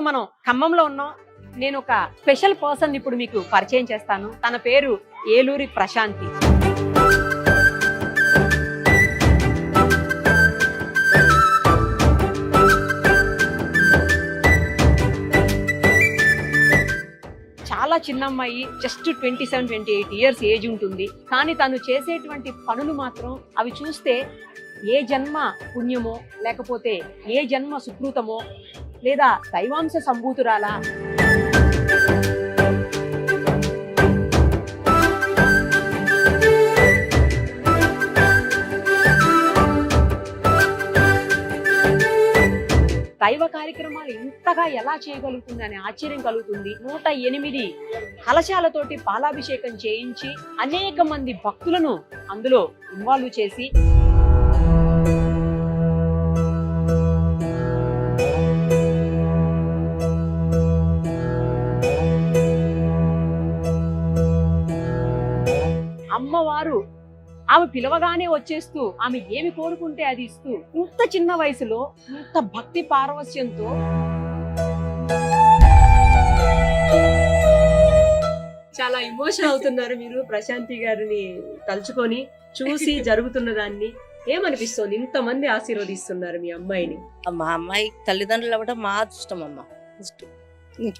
ప్రస్తుతం మనం ఖమ్మంలో ఉన్నాం. నేను ఒక స్పెషల్ పర్సన్ ఇప్పుడు మీకు పరిచయం చేస్తాను. తన పేరు ఏలూరి ప్రశాంతి. చాలా చిన్న అమ్మాయి, జస్ట్ 27-28 ఇయర్స్ ఏజ్ ఉంటుంది. కానీ తను చేసేటువంటి పనులు మాత్రం అవి చూస్తే ఏ జన్మ పుణ్యమో, లేకపోతే ఏ జన్మ సుకృతమో, లేదా దైవాంశ సంభూతురాలా. దైవ కార్యక్రమాలు ఇంతగా ఎలా చేయగలుగుతుంది అనే ఆశ్చర్యం కలుగుతుంది. 108 కలశాలతోటి పాలాభిషేకం చేయించి అనేక మంది భక్తులను అందులో ఇన్వాల్వ్ చేసి అమ్మవారు ఆమె పిలవగానే వచ్చేస్తూ ఆమె ఏమి కోరుకుంటే అది ఇస్తూ, ఇంత చిన్న వయసులో ఇంత భక్తి పారవస్యంతో చాలా ఎమోషన్ అవుతున్నారు మీరు ప్రశాంతి గారిని తలుచుకొని చూసి జరుగుతున్న దాన్ని. ఏమనిపిస్తోంది? ఇంతమంది ఆశీర్వదిస్తున్నారు మీ అమ్మాయిని. మా అమ్మాయి తల్లిదండ్రులు అవ్వడం మా అదృష్టం అమ్మ.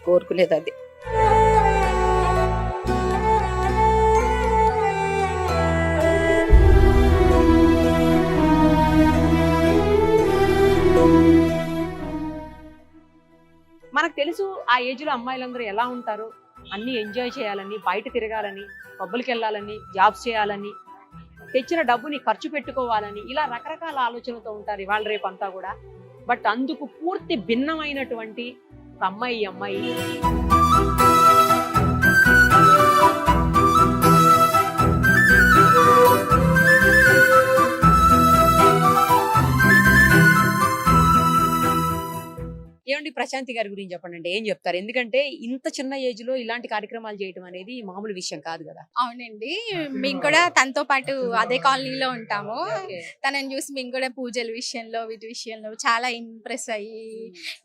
కోరుకునేది అది. మనకు తెలుసు ఆ ఏజ్ లో అమ్మాయిలందరూ ఎలా ఉంటారు. అన్ని ఎంజాయ్ చేయాలని, బయట తిరగాలని, పబ్బులకి వెళ్ళాలని, జాబ్స్ చేయాలని, తెచ్చిన డబ్బుని ఖర్చు పెట్టుకోవాలని, ఇలా రకరకాల ఆలోచనలతో ఉంటారు ఇవాళ రేపు అంతా కూడా. బట్ అందుకు పూర్తి భిన్నమైనటువంటి ఒక అమ్మాయి. ఏమండి, ప్రశాంతి గారి గురించి చెప్పండి. అంటే ఏం చెప్తారు? ఎందుకంటే ఇంత చిన్న ఏజ్ లో ఇలాంటి కార్యక్రమాలు చేయడం అనేది మామూలు విషయం కాదు కదా. అవునండి, మేము కూడా తనతో పాటు అదే కాలనీలో ఉంటాము. తనని చూసి మేము కూడా పూజల విషయంలో, వీటి విషయంలో చాలా ఇంప్రెస్ అయ్యి,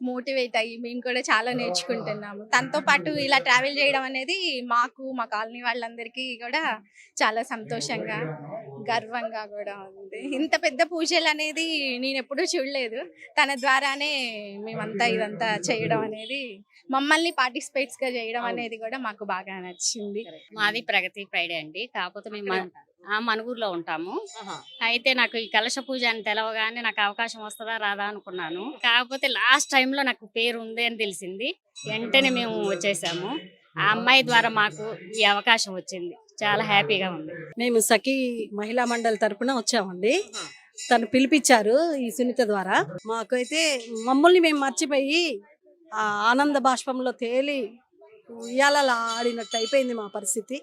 మోటివేట్ అయ్యి మేము కూడా చాలా నేర్చుకుంటున్నాము. తనతో పాటు ఇలా ట్రావెల్ చేయడం అనేది మాకు, మా కాలనీ వాళ్ళందరికీ కూడా చాలా సంతోషంగా, గర్వంగా కూడా ఉంది. ఇంత పెద్ద పూజలు అనేది నేను ఎప్పుడూ చూడలేదు. తన ద్వారానే మేమంతా ఇదంతా చేయడం అనేది, మమ్మల్ని పార్టిసిపేట్స్ గా చేయడం అనేది కూడా మాకు బాగా నచ్చింది. మాది ప్రగతి ఫ్రైడే అండి. కాకపోతే మేము మనుగూరులో ఉంటాము. అయితే నాకు ఈ కలశ పూజ అని తెలవగానే నాకు అవకాశం వస్తుందా రాదా అనుకున్నాను. కాకపోతే లాస్ట్ టైంలో నాకు పేరు ఉంది అని తెలిసింది. వెంటనే మేము వచ్చేసాము. ఆ అమ్మాయి ద్వారా మాకు ఈ అవకాశం వచ్చింది. చాలా హ్యాపీగా ఉంది. మేము సఖీ మహిళా మండలి తరపున వచ్చామండి. తను పిలిపించారు ఈ సునీత ద్వారా. మాకైతే మమ్మల్ని మేము మర్చిపోయి ఆ ఆనంద బాష్పంలో తేలి ఉయ్యాలలా ఆడినట్టు అయిపోయింది మా పరిస్థితి.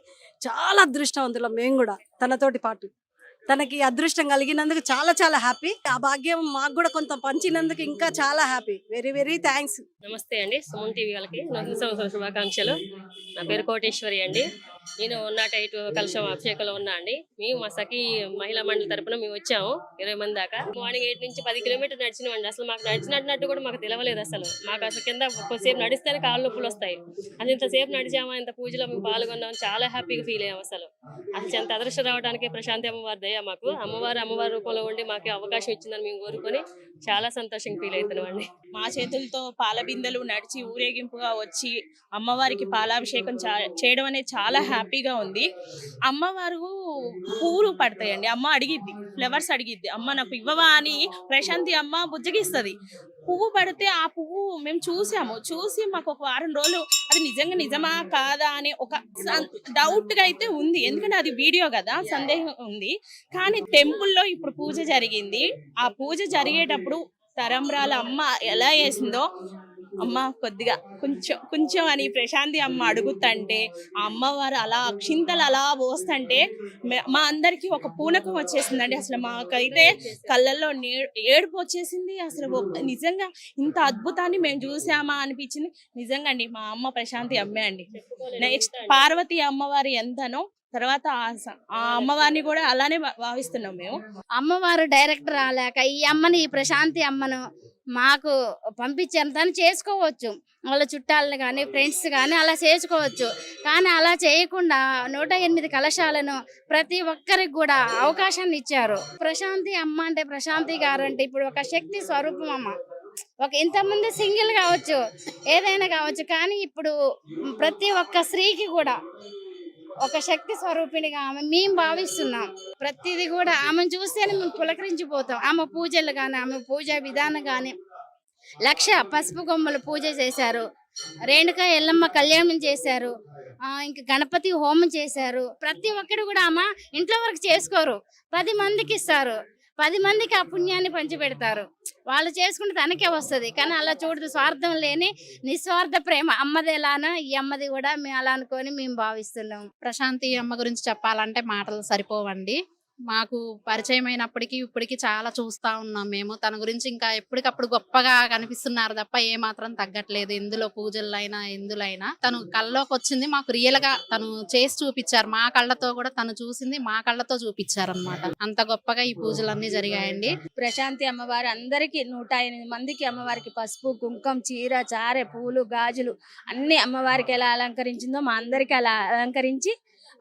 చాలా అదృష్టవంతులం మేము కూడా తనతోటి పాటు. తనకి అదృష్టం కలిగినందుకు చాలా చాలా హ్యాపీ. ఆ భాగ్యం మాకు కూడా కొంత పంచినందుకు ఇంకా చాలా హ్యాపీ. Very very thanks. నమస్తే అండి, సుమన్ టీవీ వాళ్ళకి నూతన సంవత్సర శుభాకాంక్షలు. నా పేరు కోటేశ్వరి అండి. నేను 108 కలశం అభిషేకంలో ఉన్నా అండి. మేము మా సఖీ మహిళా మండలి తరపున మేము వచ్చాము 20 మంది దాకా. మార్నింగ్ 8 నుంచి 10 కిలోమీటర్లు నడిచినామండి. అసలు మాకు నడిచినట్టు కూడా మాకు తెలియలేదు. మాకు అసలు కింద కొద్దిసేపు నడిస్తేనే కాళ్ళు నొప్పులు వస్తాయి. అది ఇంతసేపు నడిచామా, ఇంత పూజలో మేము పాల్గొన్నాం, చాలా హ్యాపీగా ఫీల్ అయ్యాం. అసలు ఎంత అదృష్టం రావడానికి ప్రశాంతి అమ్మవారి దయ. మాకు అమ్మవారి రూపంలో ఉండి మాకు అవకాశం ఇచ్చిందని మేము కోరుకొని చాలా సంతోషంగా ఫీల్ అవుతున్నాం అండి. మా చేతులతో పాల బిందెలు నడిచి ఊరేగింపుగా వచ్చి అమ్మవారికి పాలాభిషేకం చేయడం అనేది చాలా హ్యాపీగా ఉంది. అమ్మవారు పూలు పడతాయండి. అమ్మ అడిగిద్ది, ఫ్లవర్స్ అడిగిద్ది, అమ్మ నాకు ఇవ్వవా అని ప్రశాంతి అమ్మ బుజ్జగిస్తుంది. పువ్వు పడితే ఆ పువ్వు మేము చూసి మాకు ఒక వారం రోజులు అది నిజమా కాదా అని ఒక డౌట్ గా అయితే ఉంది. ఎందుకంటే అది వీడియో కదా, సందేహం ఉంది. కానీ టెంపుల్లో ఇప్పుడు పూజ జరిగింది. ఆ పూజ జరిగేటప్పుడు తరంబ్రాల అమ్మ ఎలా వేసిందో, అమ్మ కొద్దిగా కొంచెం అని ప్రశాంతి అమ్మ అడుగుతంటే, ఆ అమ్మవారు అలా అక్షింతలు అలా పోస్తంటే మా అందరికి ఒక పూనకం వచ్చేసిందండి. అసలు మాకైతే కళ్ళల్లో ఏడుపు వచ్చేసింది. అసలు నిజంగా ఇంత అద్భుతాన్ని మేము చూసామా అనిపించింది. నిజంగా అండి, మా అమ్మ ప్రశాంతి అమ్మే అండి. నెక్స్ట్ పార్వతి అమ్మవారి ఎంతనో తర్వాత ఆ అమ్మవారిని కూడా అలానే భావిస్తున్నాం మేము. అమ్మవారు డైరెక్ట్ రాలేక ఈ అమ్మని, ఈ ప్రశాంతి అమ్మను మాకు పంపించారు. తను చేసుకోవచ్చు, వాళ్ళ చుట్టాలను కానీ ఫ్రెండ్స్ కానీ అలా చేసుకోవచ్చు. కానీ అలా చేయకుండా 108 కలశాలను ప్రతి ఒక్కరికి కూడా అవకాశాన్ని ఇచ్చారు. ప్రశాంతి అమ్మ అంటే, ప్రశాంతి గారు అంటే ఇప్పుడు ఒక శక్తి స్వరూపం అమ్మ. ఒక ఇంతమంది సింగిల్ కావచ్చు, ఏదైనా కావచ్చు, కానీ ఇప్పుడు ప్రతి ఒక్క స్త్రీకి కూడా ఒక శక్తి స్వరూపిణిగా ఆమె మేము భావిస్తున్నాం. ప్రతిదీ కూడా ఆమెను చూస్తేనే మేము పులకరించిపోతాం. ఆమె పూజలు కానీ, ఆమె పూజా విధానం కానీ, 1,00,000 పసుపు కొమ్మలు పూజ చేశారు, రేణుకా ఎల్లమ్మ కళ్యాణం చేశారు, ఇంకా గణపతి హోమం చేశారు. ప్రతి ఒక్కరు కూడా ఆమె ఇంట్లో వరకు చేసుకోరు, 10 మందికి ఇస్తారు, 10 మందికి ఆ పుణ్యాన్ని పంచిపెడతారు. వాళ్ళు చేసుకుంటే తనకే వస్తుంది. కానీ అలా చూడదు, స్వార్థం లేని నిస్వార్థ ప్రేమ. అమ్మది ఎలానో ఈ అమ్మది కూడా మేము అలా అనుకొని మేము భావిస్తున్నాం. ప్రశాంతి అమ్మ గురించి చెప్పాలంటే మాటలు సరిపోవండి. మాకు పరిచయం అయినప్పటికీ ఇప్పటికీ చాలా చూస్తా ఉన్నాం మేము. తన గురించి ఇంకా ఎప్పటికప్పుడు గొప్పగా కనిపిస్తున్నారు తప్ప ఏ మాత్రం తగ్గట్లేదు. ఇందులో పూజలైనా ఎందులైనా తను కళ్ళలోకి వచ్చింది మాకు రియల్ గా తను చేసి చూపించారు. మా కళ్ళతో కూడా తను చూసింది మా కళ్ళతో చూపించారు అనమాట. అంత గొప్పగా ఈ పూజలన్నీ జరిగాయండి. ప్రశాంతి అమ్మవారు అందరికి 108 మందికి అమ్మవారికి పసుపు కుంకం చీర చారె పూలు గాజులు అన్ని అమ్మవారికి ఎలా అలంకరించిందో మా అందరికి అలా అలంకరించి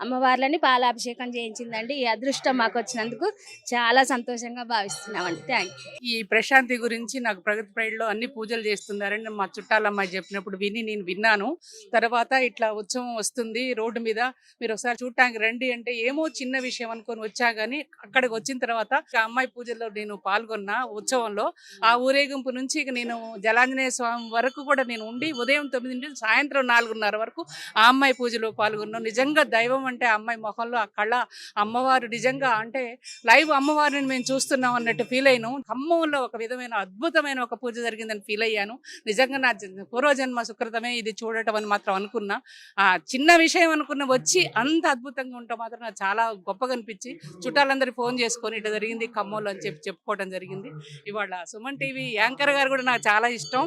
అమ్మవార్లని పాలాభిషేకం చేయించిందండి. ఈ అదృష్టం మాకు వచ్చినందుకు చాలా సంతోషంగా భావిస్తున్నామండి. Thank you. ఈ ప్రశాంతి గురించి నాకు ప్రగతి ప్రైడ్లో అన్ని పూజలు చేస్తున్నారని మా చుట్టాలమ్మాయి చెప్పినప్పుడు నేను విన్నాను. తర్వాత ఇట్లా ఉత్సవం వస్తుంది రోడ్డు మీద, మీరు ఒకసారి చూడటానికి రండి అంటే ఏమో చిన్న విషయం అనుకొని వచ్చా. కానీ అక్కడికి వచ్చిన తర్వాత ఆ అమ్మాయి పూజల్లో నేను పాల్గొన్న ఉత్సవంలో ఆ ఊరేగింపు నుంచి నేను జలాంజనేయ స్వామి వరకు కూడా నేను ఉండి ఉదయం 9 నుంచి సాయంత్రం 4:30 వరకు ఆ అమ్మాయి పూజలో పాల్గొన్నాను. నిజంగా దైవం అంటే ఆ అమ్మాయి మొహంలో ఆ కళ, అమ్మవారు నిజంగా అంటే లైవ్ అమ్మవారిని మేము చూస్తున్నాం అన్నట్టు ఫీల్ అయ్యాను. ఖమ్మంలో ఒక విధమైన అద్భుతమైన ఒక పూజ జరిగిందని ఫీల్ అయ్యాను. నిజంగా నా పూర్వజన్మ సుకృతమే ఇది చూడటం అని మాత్రం అనుకున్నా. ఆ చిన్న విషయం అనుకున్న వచ్చి అంత అద్భుతంగా ఉంటాం మాత్రం నాకు చాలా గొప్పగా అనిపించి చుట్టాలందరూ ఫోన్ చేసుకొని ఇట్లా జరిగింది ఖమ్మంలో అని చెప్పుకోవడం జరిగింది. ఇవాళ సుమన్ టీవీ యాంకర్ గారు కూడా నాకు చాలా ఇష్టం.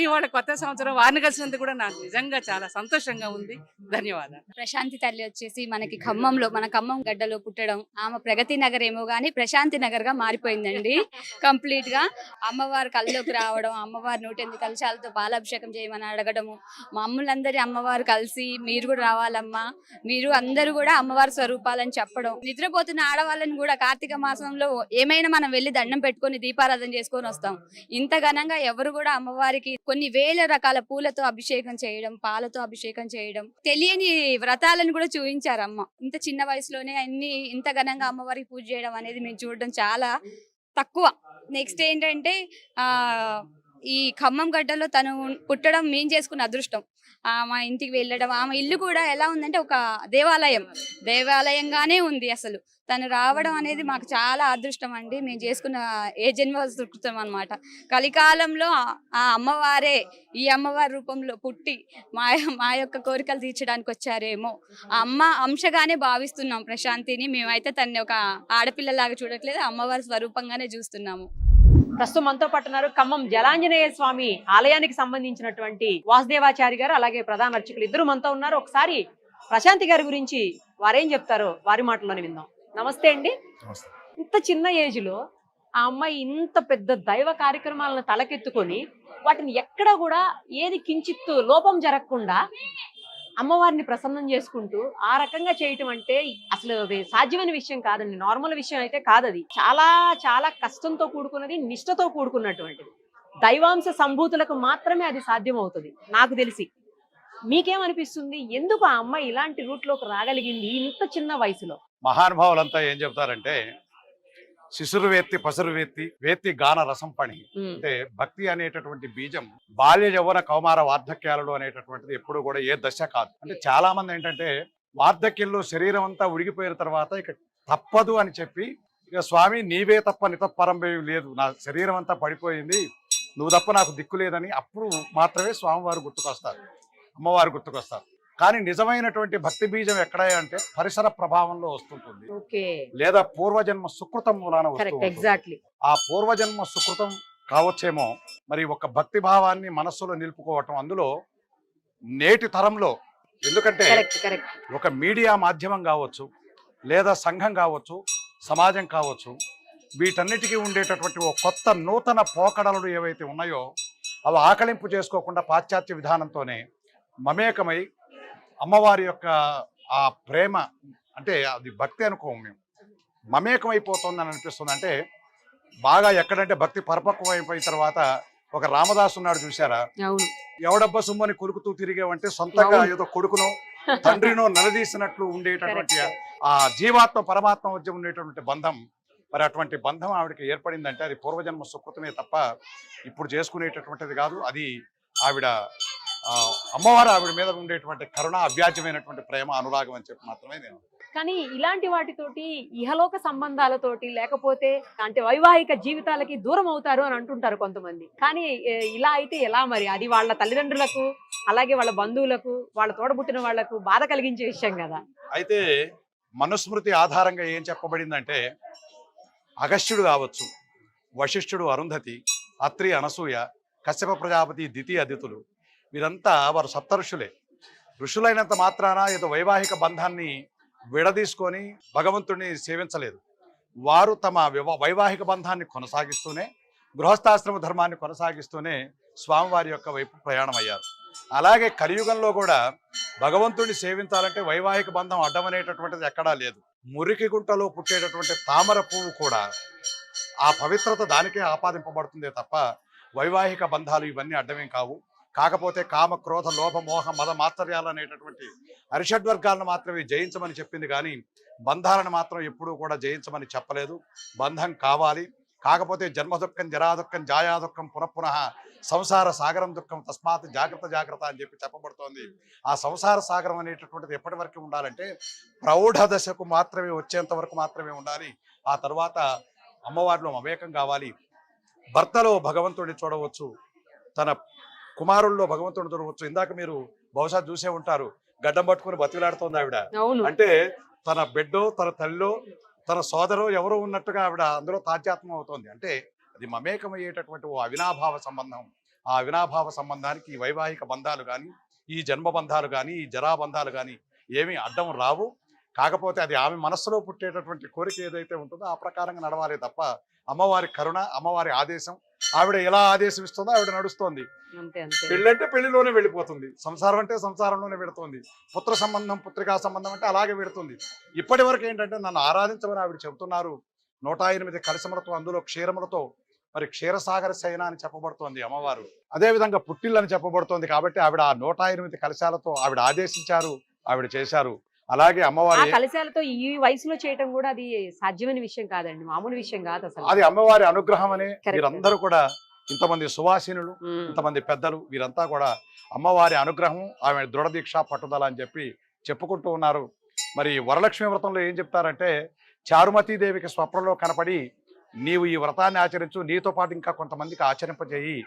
ఇవాళ కొత్త సంవత్సరం వారిని కలిసినందుకు కూడా నాకు నిజంగా చాలా సంతోషంగా ఉంది. ధన్యవాదాలు. ప్రశాంతి తల్లి వచ్చేసి మనకి ఖమ్మంలో, మన ఖమ్మం గడ్డలో పుట్టడం, ఆమె ప్రగతి నగర్ ఏమో గానీ ప్రశాంతి నగర్ గా మారిపోయిందండి కంప్లీట్ గా. అమ్మవారు కళ్ళలోకి రావడం, అమ్మవారు 108 కలశాలతో పాలాభిషేకం చేయమని అడగడము, మమ్మల్ందరి అమ్మవారు కలిసి మీరు కూడా రావాలమ్మా, మీరు అందరూ కూడా అమ్మవారి స్వరూపాలని చెప్పడం, నిద్రపోతున్న ఆడవాళ్ళని కూడా కార్తీక మాసంలో ఏమైనా మనం వెళ్ళి దండం పెట్టుకొని దీపారాధన చేసుకొని వస్తాం. ఇంత ఘనంగా ఎవరు కూడా అమ్మవారికి కొన్ని వేల రకాల పూలతో అభిషేకం చేయడం, పాలతో అభిషేకం చేయడం, తెలియని వ్రతాలను కూడా చూపించారు అమ్మ. ఇంత చిన్న వయసులోనే అన్ని ఇంత ఘనంగా అమ్మవారికి పూజ చేయడం అనేది మేము చూడడం చాలా తక్కువ. నెక్స్ట్ ఏంటంటే ఈ ఖమ్మం గడ్డలో తను పుట్టడం మేము చేసుకున్న అదృష్టం. మా ఇంటికి వెళ్ళడం, ఆమె ఇల్లు కూడా ఎలా ఉందంటే ఒక దేవాలయంగానే ఉంది. అసలు తను రావడం అనేది మాకు చాలా అదృష్టం అండి. మేము చేసుకున్న ఏ జన్మ సుకృతం అన్నమాట. కలికాలంలో ఆ అమ్మవారే ఈ అమ్మవారి రూపంలో పుట్టి మా యొక్క కోరికలు తీర్చడానికి వచ్చారేమో. ఆ అమ్మ అంశగానే భావిస్తున్నాం ప్రశాంతిని. మేమైతే తనని ఒక ఆడపిల్లలాగా చూడట్లేదు, అమ్మవారి స్వరూపంగానే చూస్తున్నాము. ప్రస్తుతం మనతో పట్టున్నారు ఖమ్మం జలాంజనేయ స్వామి ఆలయానికి సంబంధించినటువంటి వాసుదేవాచారి గారు, అలాగే ప్రధాన అర్చకులు ఇద్దరు మనతో ఉన్నారు. ఒకసారి ప్రశాంతి గారి గురించి వారేం చెప్తారో వారి మాటల్లోనే విందాం. నమస్తే అండి. ఇంత చిన్న ఏజ్ లో ఆ అమ్మాయి ఇంత పెద్ద దైవ కార్యక్రమాలను తలకెత్తుకొని వాటిని ఎక్కడ కూడా ఏది కించిత్తు లోపం జరగకుండా అమ్మవారిని ప్రసన్నం చేసుకుంటూ ఆ రకంగా చేయటం అంటే అసలు అది సాధ్యమైన విషయం కాదండి. నార్మల్ విషయం అయితే కాదు. అది చాలా చాలా కష్టంతో కూడుకున్నది, నిష్ఠతో కూడుకున్నటువంటిది. దైవాంశ సంభూతులకు మాత్రమే అది సాధ్యం అవుతుంది నాకు తెలిసి. మీకేమనిపిస్తుంది, ఎందుకు ఆ అమ్మాయి ఇలాంటి రూట్లోకి రాగలిగింది ఇంత చిన్న వయసులో? మహానుభావులంతా ఏం చెప్తారంటే శిశురు వేత్తి పసురు వేత్తి గాన రసం పని. అంటే భక్తి అనేటటువంటి బీజం బాల్య యవ్వన కౌమార వార్ధక్యాలలో అనేటటువంటిది ఎప్పుడు కూడా ఏ దశ కాదు. అంటే చాలా మంది ఏంటంటే వార్ధక్యంలో శరీరం అంతా ఉడిగిపోయిన తర్వాత ఇక తప్పదు అని చెప్పి ఇక స్వామి నీవే తప్ప నితప్పరం లేదు, నా శరీరం అంతా పడిపోయింది, నువ్వు తప్ప నాకు దిక్కు లేదని అప్పుడు మాత్రమే స్వామివారు గుర్తుకొస్తారు, అమ్మవారు గుర్తుకొస్తారు. కానీ నిజమైనటువంటి భక్తి బీజం ఎక్కడ అంటే పరిసర ప్రభావంలో వస్తుంటుంది, లేదా పూర్వజన్మ సుకృతం మూలాన వస్తుంది. ఆ పూర్వజన్మ సుకృతం కావచ్చేమో మరి ఒక భక్తి భావాన్ని మనస్సులో నిలుపుకోవటం. అందులో నేటి తరంలో ఎందుకంటే కరెక్ట్ కరెక్ట్. ఒక మీడియా మాధ్యమం కావచ్చు, లేదా సంఘం కావచ్చు, సమాజం కావచ్చు, వీటన్నిటికీ ఉండేటటువంటి ఒక కొత్త నూతన పోకడలు ఏవైతే ఉన్నాయో అవి ఆకలింపు చేసుకోకుండా పాశ్చాత్య విధానంతోనే మమేకమై అమ్మవారి యొక్క ఆ ప్రేమ, అంటే అది భక్తి అనుకోము మేము, మమేకమైపోతుందని అనిపిస్తుంది. అంటే బాగా ఎక్కడంటే భక్తి పరిపక్వం అయిపోయిన తర్వాత ఒక రామదాసు ఉన్నాడు చూసారా, అవును. ఎవడబ్బా సుమ్మని కొరుకుతూ తిరిగేవంటే సొంతంగా ఏదో కొడుకునో తండ్రినో నిలదీసినట్లు ఉండేటటువంటి ఆ జీవాత్మ పరమాత్మ మధ్య ఉండేటటువంటి బంధం, మరి అటువంటి బంధం ఆవిడకి ఏర్పడిందంటే అది పూర్వజన్మ సుకృతమే తప్ప ఇప్పుడు చేసుకునేటటువంటిది కాదు. అది ఆవిడ అమ్మవారు ఆవిడ మీద ఉండేటువంటి కరుణ, అవ్యాజ్యమైనటువంటి ప్రేమ, అనురాగం అని చెప్పి మాత్రమే నేను. కానీ ఇలాంటి వాటితోటి ఇహలోక సంబంధాలతోటి లేకపోతే అంటే వైవాహిక జీవితాలకి దూరం అవుతారు అని అంటుంటారు కొంతమంది. కానీ ఇలా అయితే ఎలా మరి? అది వాళ్ళ తల్లిదండ్రులకు, అలాగే వాళ్ళ బంధువులకు, వాళ్ళ తోడబుట్టిన వాళ్లకు బాధ కలిగించే విషయం కదా. అయితే మనుస్మృతి ఆధారంగా ఏం చెప్పబడిందంటే అగస్త్యుడు కావచ్చు, వశిష్ఠుడు అరుంధతి, అత్రి అనసూయ, కశ్యప ప్రజాపతి దితి అదితులు, వీరంతా వారు సప్తఋషులే. ఋషులైనంత మాత్రాన ఏదో వైవాహిక బంధాన్ని విడదీసుకొని భగవంతుడిని సేవించలేదు. వారు తమ వైవాహిక బంధాన్ని కొనసాగిస్తూనే, గృహస్థాశ్రమ ధర్మాన్ని కొనసాగిస్తూనే స్వామివారి యొక్క వైపు ప్రయాణం అయ్యారు. అలాగే కలియుగంలో కూడా భగవంతుడిని సేవించాలంటే వైవాహిక బంధం అడ్డమనేటటువంటిది ఎక్కడా లేదు. మురికి గుంటలో పుట్టేటటువంటి తామర పువ్వు కూడా ఆ పవిత్రత దానికే ఆపాదింపబడుతుందే తప్ప వైవాహిక బంధాలు ఇవన్నీ అడ్డమేం కావు. కాకపోతే కామ, క్రోధ, లోభ, మోహ, మద, మాత్సర్యాలు అనేటటువంటి అరిషడ్వర్గాలను మాత్రమే జయించమని చెప్పింది కానీ బంధాలను మాత్రం ఎప్పుడూ కూడా జయించమని చెప్పలేదు. బంధం కావాలి, కాకపోతే జన్మ దుఃఖం, జరా దుఃఖం, జాయా దుఃఖం, పునః సంసార సాగరం దుఃఖం, తస్మాత్ జాగ్రత్త జాగ్రత్త అని చెప్పి చెప్పబడుతోంది. ఆ సంసార సాగరం అనేటటువంటిది ఎప్పటి వరకు ఉండాలంటే ప్రౌఢ దశకు మాత్రమే వచ్చేంత వరకు మాత్రమే ఉండాలి. ఆ తర్వాత అమ్మవారిలో మమేకం కావాలి. భర్తలో భగవంతుడిని చూడవచ్చు, తన కుమారుల్లో భగవంతుడిని చూడవచ్చు. ఇందాక మీరు బహుశా చూసే ఉంటారు, గడ్డం పట్టుకుని బతిలాడుతోంది ఆవిడ. అంటే తన బిడ్డో, తన తల్లిలో, తన సోదరో ఎవరో ఉన్నట్టుగా ఆవిడ అందులో తాధ్యాత్మం అవుతోంది. అంటే అది మమేకమయ్యేటటువంటి ఓ అవినాభావ సంబంధం. ఆ అవినాభావ సంబంధానికి ఈ వైవాహిక బంధాలు కానీ, ఈ జన్మ బంధాలు కానీ, ఈ జరాబంధాలు కానీ ఏమీ అడ్డం రావు. కాకపోతే అది ఆమె మనస్సులో పుట్టేటటువంటి కోరిక ఏదైతే ఉంటుందో ఆ ప్రకారంగా నడవాలి తప్ప అమ్మవారి కరుణ, అమ్మవారి ఆదేశం, ఆవిడ ఎలా ఆదేశం ఇస్తుందో ఆవిడ నడుస్తోంది. పెళ్ళంటే పెళ్లిలోనే వెళ్ళిపోతుంది, సంసారం అంటే సంసారంలోనే పెడుతుంది, పుత్ర సంబంధం, పుత్రికా సంబంధం అంటే అలాగే పెడుతుంది. ఇప్పటి వరకు ఏంటంటే నన్ను ఆరాధించమని ఆవిడ చెబుతున్నారు. 108 కలశములతో, అందులో క్షీరములతో, మరి క్షీరసాగర శయన అని చెప్పబడుతోంది అమ్మవారు. అదేవిధంగా పుట్టిల్లు అని చెప్పబడుతోంది. కాబట్టి ఆవిడ ఆ 108 కలశాలతో ఆవిడ ఆదేశించారు, ఆవిడ చేశారు. అలాగే అమ్మవారి కలశాలతో ఈ వయసులో చేయటం కూడా అది సాధ్యమైన విషయం కాదండి, మామూలు విషయం కాదు అసలు. అది అమ్మవారి అనుగ్రహం అనే వీరందరూ కూడా, ఇంతమంది సువాసినులు, ఇంతమంది పెద్దలు, వీరంతా కూడా అమ్మవారి అనుగ్రహం, ఆమె దృఢ దీక్ష, పట్టుదల అని చెప్పి చెప్పుకుంటూ ఉన్నారు. మరి వరలక్ష్మి వ్రతంలో ఏం చెప్తారంటే చారుమతీదేవికి స్వప్నంలో కనపడి నీవు ఈ వ్రతాన్ని ఆచరించు, నీతో పాటు ఇంకా కొంతమందికి ఆచరింపజేయి,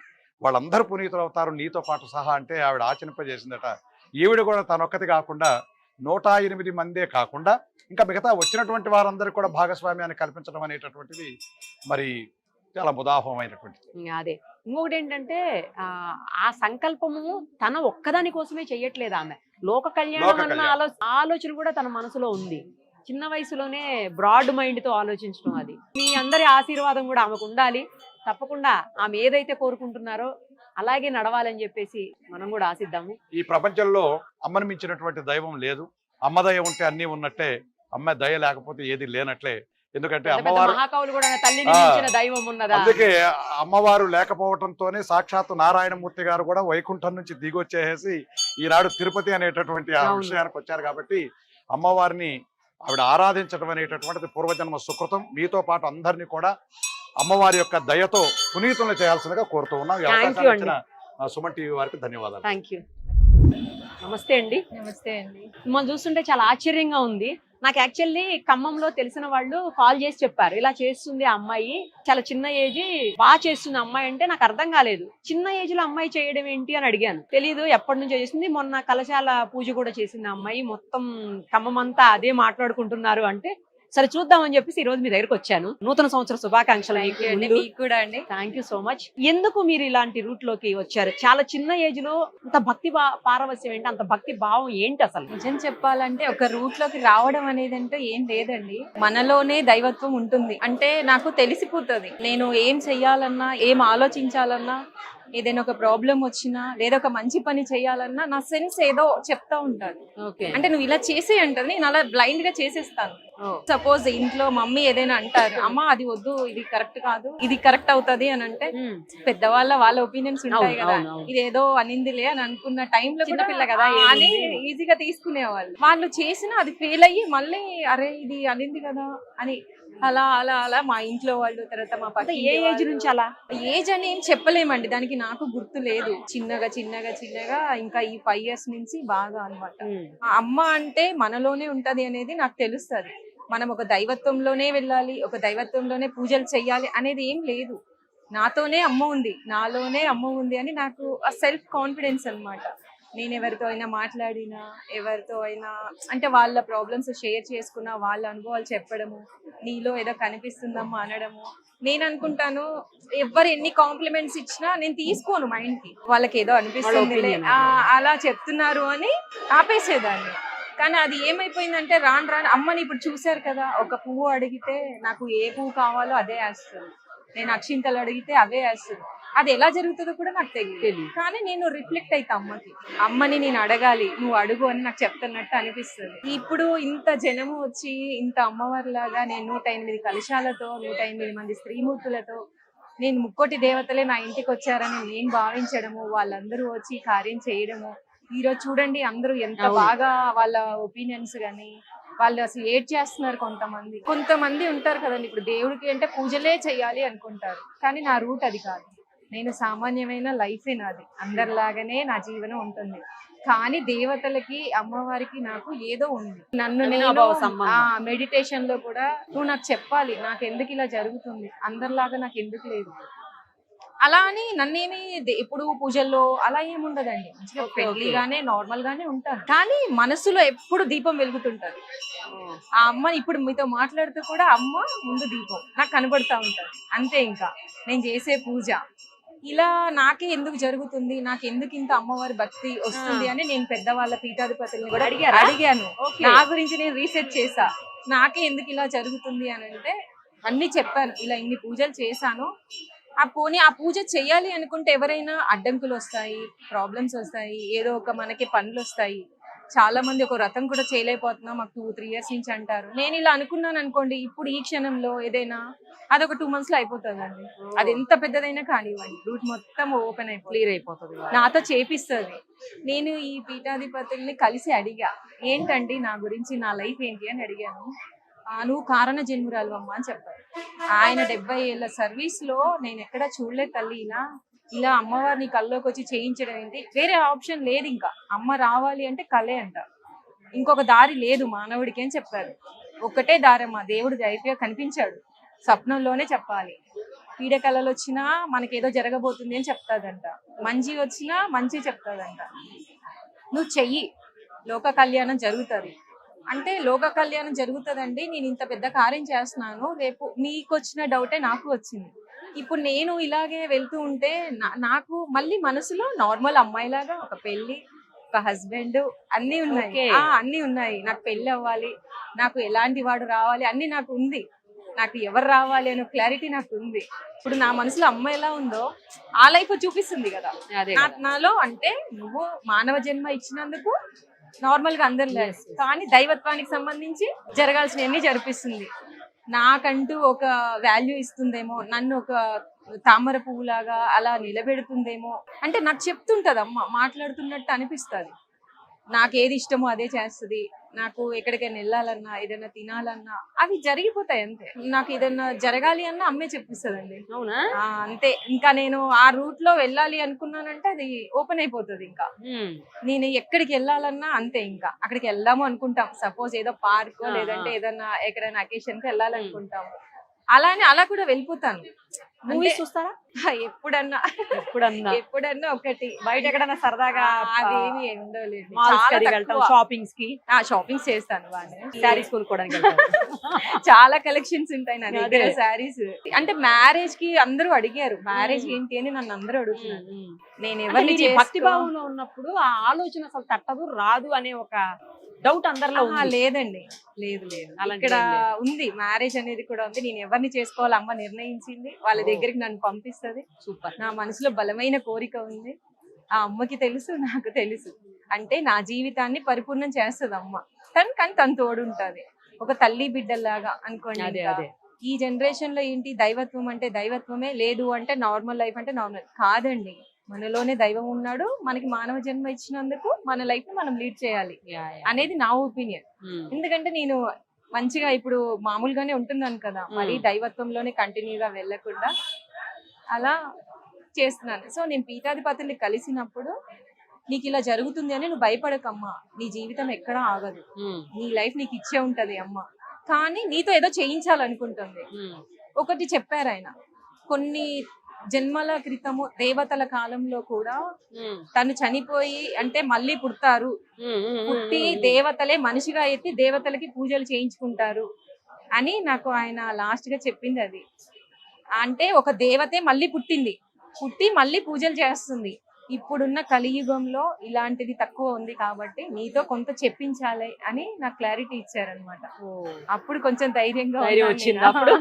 వాళ్ళందరూ పునీతులు అవుతారు నీతో పాటు సహా అంటే ఆవిడ ఆచరింపజేసిందట. ఈవిడ కూడా తనొక్కటి కాకుండా 108 మందే కాకుండా ఇంకా మిగతా వచ్చినటువంటి వారందరికీ కూడా భాగస్వామ్యాన్ని కల్పించడం అనేటటువంటిది మరి చాలా ముదాహమైనటువంటిది. అదే ఇంకొకటి ఏంటంటే ఆ సంకల్పము తన ఒక్కదాని కోసమే చెయ్యట్లేదు ఆమె, లోక కళ్యాణం అన్న ఆలోచన కూడా తన మనసులో ఉంది. చిన్న వయసులోనే బ్రాడ్ మైండ్ తో ఆలోచించడం, అది మీ అందరి ఆశీర్వాదం కూడా ఆమెకు ఉండాలి. తప్పకుండా ఆమె ఏదైతే కోరుకుంటున్నారో అలాగే నడవాలని చెప్పేసి మనం కూడా ఆశిద్దాము. ఈ ప్రపంచంలో అమ్మని మించినటువంటి దైవం లేదు. అమ్మ దయ ఉంటే అన్ని ఉన్నట్టే, అమ్మ దయ లేకపోతే ఏది లేనట్లే. ఎందుకంటే అమ్మవారు మహాకవులు కూడా తల్లిని మించిన దైవం ఉన్నదా, అందుకే అమ్మవారు లేకపోవడంతోనే సాక్షాత్తు నారాయణమూర్తి గారు కూడా వైకుంఠం నుంచి దిగొచ్చేసి ఈనాడు తిరుపతి అనేటటువంటి ఆ విషయానికి వచ్చారు. కాబట్టి అమ్మవారిని ఆవిడ ఆరాధించడం అనేటటువంటిది పూర్వజన్మ సుకృతం. మీతో పాటు అందరినీ కూడా అమ్మవారి యొక్క దయతో పునీతులను చేయాల్సిందిగా కోరుతూ ఉన్నాం. సుమన్ టీవీ వారికి ధన్యవాదాలు. Thank you. నమస్తే అండి. నమస్తే అండి. మిమ్మల్ని చూస్తుంటే చాలా ఆశ్చర్యంగా ఉంది. నాకు యాక్చువల్లీ ఖమ్మంలో తెలిసిన వాళ్ళు కాల్ చేసి చెప్పారు, ఇలా చేస్తుంది ఆ అమ్మాయి, చాలా చిన్న ఏజ్, బాగా చేస్తుంది అమ్మాయి అంటే నాకు అర్థం కాలేదు. చిన్న ఏజ్ లో అమ్మాయి చేయడం ఏంటి అని అడిగాను. తెలీదు, ఎప్పటి నుంచో చేసింది, మొన్న కలశాల పూజ కూడా చేసింది ఆ అమ్మాయి, మొత్తం ఖమ్మం అంతా అదే మాట్లాడుకుంటున్నారు అంటే సరే చూద్దామని చెప్పేసి ఈ రోజు మీ దగ్గరకు వచ్చాను. నూతన సంవత్సర శుభాకాంక్షలు థ్యాంక్ యూ అండి, మీకు. మీకు కూడా అండి. Thank you so much. ఎందుకు మీరు ఇలాంటి రూట్ లోకి వచ్చారు? చాలా చిన్న ఏజ్ లో అంత భక్తి పారవస్యం ఏంటి, అంత భక్తి భావం ఏంటి అసలు? నిజం చెప్పాలంటే ఒక రూట్ లోకి రావడం అనేది అంటే ఏం లేదండి, మనలోనే దైవత్వం ఉంటుంది. అంటే నాకు తెలిసిపోతుంది నేను ఏం చెయ్యాలన్నా, ఏం ఆలోచించాలన్నా, ఏదైనా ఒక ప్రాబ్లం వచ్చినా లేదా ఒక మంచి పని చేయాలన్నా నా సెన్స్ ఏదో చెప్తా ఉంటాను. అంటే నువ్వు ఇలా చేసే అంటది, నేను అలా బ్లైండ్ గా చేసేస్తాను. సపోజ్ ఇంట్లో మమ్మీ ఏదైనా అంటారు, అమ్మ అది వద్దు, ఇది కరెక్ట్ కాదు, ఇది కరెక్ట్ అవుతది అని అంటే వాళ్ళ ఒపీనియన్స్ ఉంటాయి కదా, ఇదేదో అనిందిలే అని అనుకున్న టైంలో కూడా చిన్నపిల్ల కదా, అని ఈజీగా తీసుకునేవాళ్ళు. వాళ్ళు చేసినా అది ఫెయిల్ అయ్యి మళ్ళీ అరే ఇది అనింది కదా అని అలా అలా అలా మా ఇంట్లో వాళ్ళు, తర్వాత మా పక్క ఏ ఏజ్ నుంచి అలా? ఏజ్ అని ఏం చెప్పలేమండి, దానికి నాకు గుర్తు లేదు. చిన్నగా చిన్నగా చిన్నగా ఇంకా ఈ 5 years నుంచి బాగా అన్నమాట. అమ్మ అంటే మనలోనే ఉంటది అనేది నాకు తెలుస్తుంది. మనం ఒక దైవత్వంలోనే వెళ్ళాలి, ఒక దైవత్వంలోనే పూజలు చెయ్యాలి అనేది ఏం లేదు. నాతోనే అమ్మ ఉంది, నాలోనే అమ్మ ఉంది అని నాకు ఆ సెల్ఫ్ కాన్ఫిడెన్స్ అన్నమాట. నేను ఎవరితో అయినా మాట్లాడినా, ఎవరితో అయినా అంటే వాళ్ళ ప్రాబ్లమ్స్ షేర్ చేసుకున్నా, వాళ్ళ అనుభవాలు చెప్పడము, నీలో ఏదో కనిపిస్తుందమ్మా అనడము. నేను అనుకుంటాను ఎవరు ఎన్ని కాంప్లిమెంట్స్ ఇచ్చినా నేను తీసుకోను మైండ్ కి, వాళ్ళకి ఏదో అనిపిస్తుంది అలా చెప్తున్నారు అని ఆపేసేదాన్ని. కానీ అది ఏమైపోయిందంటే రాను రాను అమ్మని ఇప్పుడు చూసారు కదా, ఒక పువ్వు అడిగితే నాకు ఏ పువ్వు కావాలో అదే వేస్తుంది, నేను అక్షింతలు అడిగితే అవే వేస్తుంది. అది ఎలా జరుగుతుందో కూడా నాకు తెలియదు, కానీ నేను రిఫ్లెక్ట్ అయితే అమ్మని నేను అడగాలి, నువ్వు అడుగు అని నాకు చెప్తున్నట్టు అనిపిస్తుంది. ఇప్పుడు ఇంత జనము వచ్చి ఇంత అమ్మవారిలాగా నేను 108 కలశాలతో 108 మంది స్త్రీమూర్తులతో నేను ముక్కోటి దేవతలే నా ఇంటికి వచ్చారని నేను భావించడము, వాళ్ళందరూ వచ్చి కార్యం చేయడము. ఈ రోజు చూడండి అందరూ ఎంత బాగా వాళ్ళ ఒపీనియన్స్ గాని వాళ్ళు అసలు ఏడ్ చేస్తున్నారు. కొంతమంది ఉంటారు కదండి, ఇప్పుడు దేవుడికి అంటే పూజలే చెయ్యాలి అనుకుంటారు, కానీ నా రూట్ అది కాదు. నేను సామాన్యమైన లైఫే నాది, అందరిలాగానే నా జీవనం ఉంటుంది. కానీ దేవతలకి, అమ్మవారికి నాకు ఏదో ఉంది. నన్ను నేను మెడిటేషన్ లో కూడా నువ్వు నాకు చెప్పాలి, నాకు ఎందుకు ఇలా జరుగుతుంది, అందరిలాగా నాకు ఎందుకు లేదు అలా అని నన్నేమి ఎప్పుడు పూజల్లో అలా ఏముండదండి. ఫ్రెండ్లీగానే నార్మల్ గానే ఉంటాను, కానీ మనసులో ఎప్పుడు దీపం వెలుగుతుంటది. ఆ అమ్మ ఇప్పుడు మీతో మాట్లాడుతూ కూడా అమ్మ ముందు దీపం నాకు కనబడతా ఉంటది అంతే. ఇంకా నేను చేసే పూజ ఇలా నాకే ఎందుకు జరుగుతుంది, నాకు ఎందుకు ఇంత అమ్మవారి భక్తి వస్తుంది అని నేను పెద్దవాళ్ళ పీఠాధిపతుల్ని కూడా అడిగాను. నా గురించి నేను రీసెర్చ్ చేసా, నాకే ఎందుకు ఇలా జరుగుతుంది అని అంటే అన్ని చెప్పాను. ఇలా ఇన్ని పూజలు చేశాను, ఆ పూజ చెయ్యాలి అనుకుంటే ఎవరైనా అడ్డంకులు వస్తాయి, ప్రాబ్లమ్స్ వస్తాయి, ఏదో ఒక మనకి పనులు వస్తాయి. చాలా మంది ఒక వ్రతం కూడా చేయలేకపోతున్నాం, మాకు 2-3 years నుంచి అంటారు. నేను ఇలా అనుకున్నాను అనుకోండి, ఇప్పుడు ఈ క్షణంలో ఏదైనా అదొక 2 months లో అయిపోతుందండి. అది ఎంత పెద్దదైనా కానివ్వండి, రూట్ మొత్తం ఓపెన్ క్లియర్ అయిపోతుంది, నాతో చేపిస్తుంది. నేను ఈ పీఠాధిపతుల్ని కలిసి అడిగా, ఏంటండి నా గురించి, నా లైఫ్ ఏంటి అని అడిగాను. నువ్వు కారణ జన్మురాలు అమ్మ అని చెప్పారు. ఆయన 70 ఏళ్ల సర్వీస్ లో నేను ఎక్కడ చూడలేదు తల్లి ఇలా అమ్మవారిని కల్లోకి వచ్చి చేయించడం ఏంటి, వేరే ఆప్షన్ లేదు. ఇంకా అమ్మ రావాలి అంటే కలే అంట, ఇంకొక దారి లేదు మానవుడికి అని చెప్పారు. ఒక్కటే దారమ్మ, దేవుడు డైరెక్ట్గా కనిపించాడు, స్వప్నంలోనే చెప్పాలి. పీడకలలు వచ్చినా మనకేదో జరగబోతుంది అని చెప్తాదంట, మంచి వచ్చినా మంచి చెప్తాదంట. నువ్వు చెయ్యి, లోక కళ్యాణం జరుగుతుంది అంటే లోక కళ్యాణం జరుగుతుందండి. నేను ఇంత పెద్ద కార్యం చేస్తున్నాను, రేపు మీకు వచ్చిన డౌటే నాకు వచ్చింది. ఇప్పుడు నేను ఇలాగే వెళ్తూ ఉంటే నాకు మళ్ళీ మనసులో నార్మల్ అమ్మాయిలాగా ఒక పెళ్లి, ఒక హస్బెండ్ అన్ని ఉన్నాయి. నాకు పెళ్లి అవ్వాలి, నాకు ఎలాంటి వాడు రావాలి అన్ని నాకు ఉంది, నాకు ఎవరు రావాలి అనే క్లారిటీ నాకు ఉంది. ఇప్పుడు నా మనసులో అమ్మాయి ఎలా ఉందో ఆ లైఫ్ చూపిస్తుంది కదా నాలో. అంటే నువ్వు మానవ జన్మ ఇచ్చినందుకు నార్మల్ గా అందరు లేదు, కానీ దైవత్వానికి సంబంధించి జరగాల్సినవన్నీ జరిపిస్తుంది. నాకంటూ ఒక వాల్యూ ఇస్తుందేమో, నన్ను ఒక తామర పువ్వులాగా అలా నిలబెడుతుందేమో అంటే నాకు చెప్తుంటది అమ్మ, మాట్లాడుతున్నట్టు అనిపిస్తుంది. నాకు ఏది ఇష్టమో అదే చేస్తుంది. నాకు ఎక్కడికైనా వెళ్ళాలన్నా, ఏదైనా తినాలన్నా అవి జరిగిపోతాయి అంతే. నాకు ఏదైనా జరగాలి అన్నా అమ్మే చెప్పిస్తుందండి. అవునా? అంతే. ఇంకా నేను ఆ రూట్ లో వెళ్ళాలి అనుకున్నానంటే అది ఓపెన్ అయిపోతుంది. ఇంకా నేను ఎక్కడికి వెళ్ళాలన్నా అంతే, ఇంకా అక్కడికి వెళ్దాము అనుకుంటాం. సపోజ్ ఏదో పార్క్ లేదంటే ఏదన్నా ఎక్కడైనా అకేషన్ కి వెళ్ళాలనుకుంటాము, అలా కూడా వెళ్ళిపోతాను. మూవీస్ చూస్తారా? ఎప్పుడన్నా ఎప్పుడన్నా ఎప్పుడన్నా ఒకటి బయట ఎక్కడన్నా సరదాగా అవేమి ఉండలేదు. మాల్స్ చాలా కి వెళ్తాం, తక్కువ. షాపింగ్స్ కి, షాపింగ్ చేస్తాను బాగా. శారీస్ కొనుక్కోవడానికి వెళ్తాం. చాలా కలెక్షన్స్ ఉంటాయి నా దగ్గర అదే. శారీస్. అంటే మ్యారేజ్ కి అందరూ అడిగారు మ్యారేజ్ ఏంటి అని నన్ను అందరూ అడుగుతున్నారు. నేను అంటే ఎవరిని మీరు ఈ భక్తి భావంలో ఉన్నప్పుడు ఆ ఆలోచన అసలు తట్టదు రాదు అనే ఒక డౌట్ అందరిలో ఉంది. లేదండి, లేదు లేదు. అలాంటిది ఇక్కడ ఏం లేదు. ఉంది మ్యారేజ్ అనేది కూడా ఉంది. నేను ఎవరిని చేసుకోవాలి అమ్మ నిర్ణయించింది. వాళ్ళ దగ్గరికి నన్ను పంపిస్తది. సూపర్. నా మనసులో బలమైన కోరిక ఉంది. ఆ అమ్మకి తెలుసు, నాకు తెలుసు. అంటే నా జీవితాన్ని పరిపూర్ణం చేస్తది అమ్మ. కానీ తను తోడుంటది. ఒక తల్లి బిడ్డలాగా అనుకోండి. అదే ఇంకా. అదే ఈ జనరేషన్ లో ఏంటి, దైవత్వం అంటే దైవత్వమే, లేదు అంటే నార్మల్ లైఫ్ అంటే నార్మల్ కాదండి. మనలోనే దైవం ఉన్నాడు. మనకి మానవ జన్మ ఇచ్చినందుకు మన లైఫ్ ని మనం లీడ్ చేయాలి అనేది నా ఒపీనియన్. ఎందుకంటే నేను మంచిగా ఇప్పుడు మామూలుగానే ఉంటున్నాను కదా, మరి దైవత్వంలోనే కంటిన్యూగా వెళ్ళకుండా అలా చేస్తున్నాను. సో నేను పీఠాధిపతుల్ని కలిసినప్పుడు నీకు ఇలా జరుగుతుంది అని నువ్వు భయపడకమ్మా, నీ జీవితం ఎక్కడా ఆగదు, నీ లైఫ్ నీకు ఇచ్చే ఉంటది అమ్మ, కానీ నీతో ఏదో చేయించాలనుకుంటుంది. ఒకటి చెప్పారు ఆయన, కొన్ని జన్మల క్రితము దేవతల కాలంలో కూడా తను చనిపోయి అంటే మళ్ళీ పుడతారు, పుట్టి దేవతలే మనిషిగా ఎత్తి దేవతలకి పూజలు చేయించుకుంటారు అని నాకు ఆయన లాస్ట్ గా చెప్పింది. అది అంటే ఒక దేవతే మళ్ళీ పుట్టి మళ్ళీ పూజలు చేస్తుంది. ఇప్పుడున్న కలియుగంలో ఇలాంటిది తక్కువ ఉంది కాబట్టి నీతో కొంత చెప్పించాలి అని నాకు క్లారిటీ ఇచ్చారనమాట. అప్పుడు కొంచెం ధైర్యంగా వచ్చింది. అప్పుడు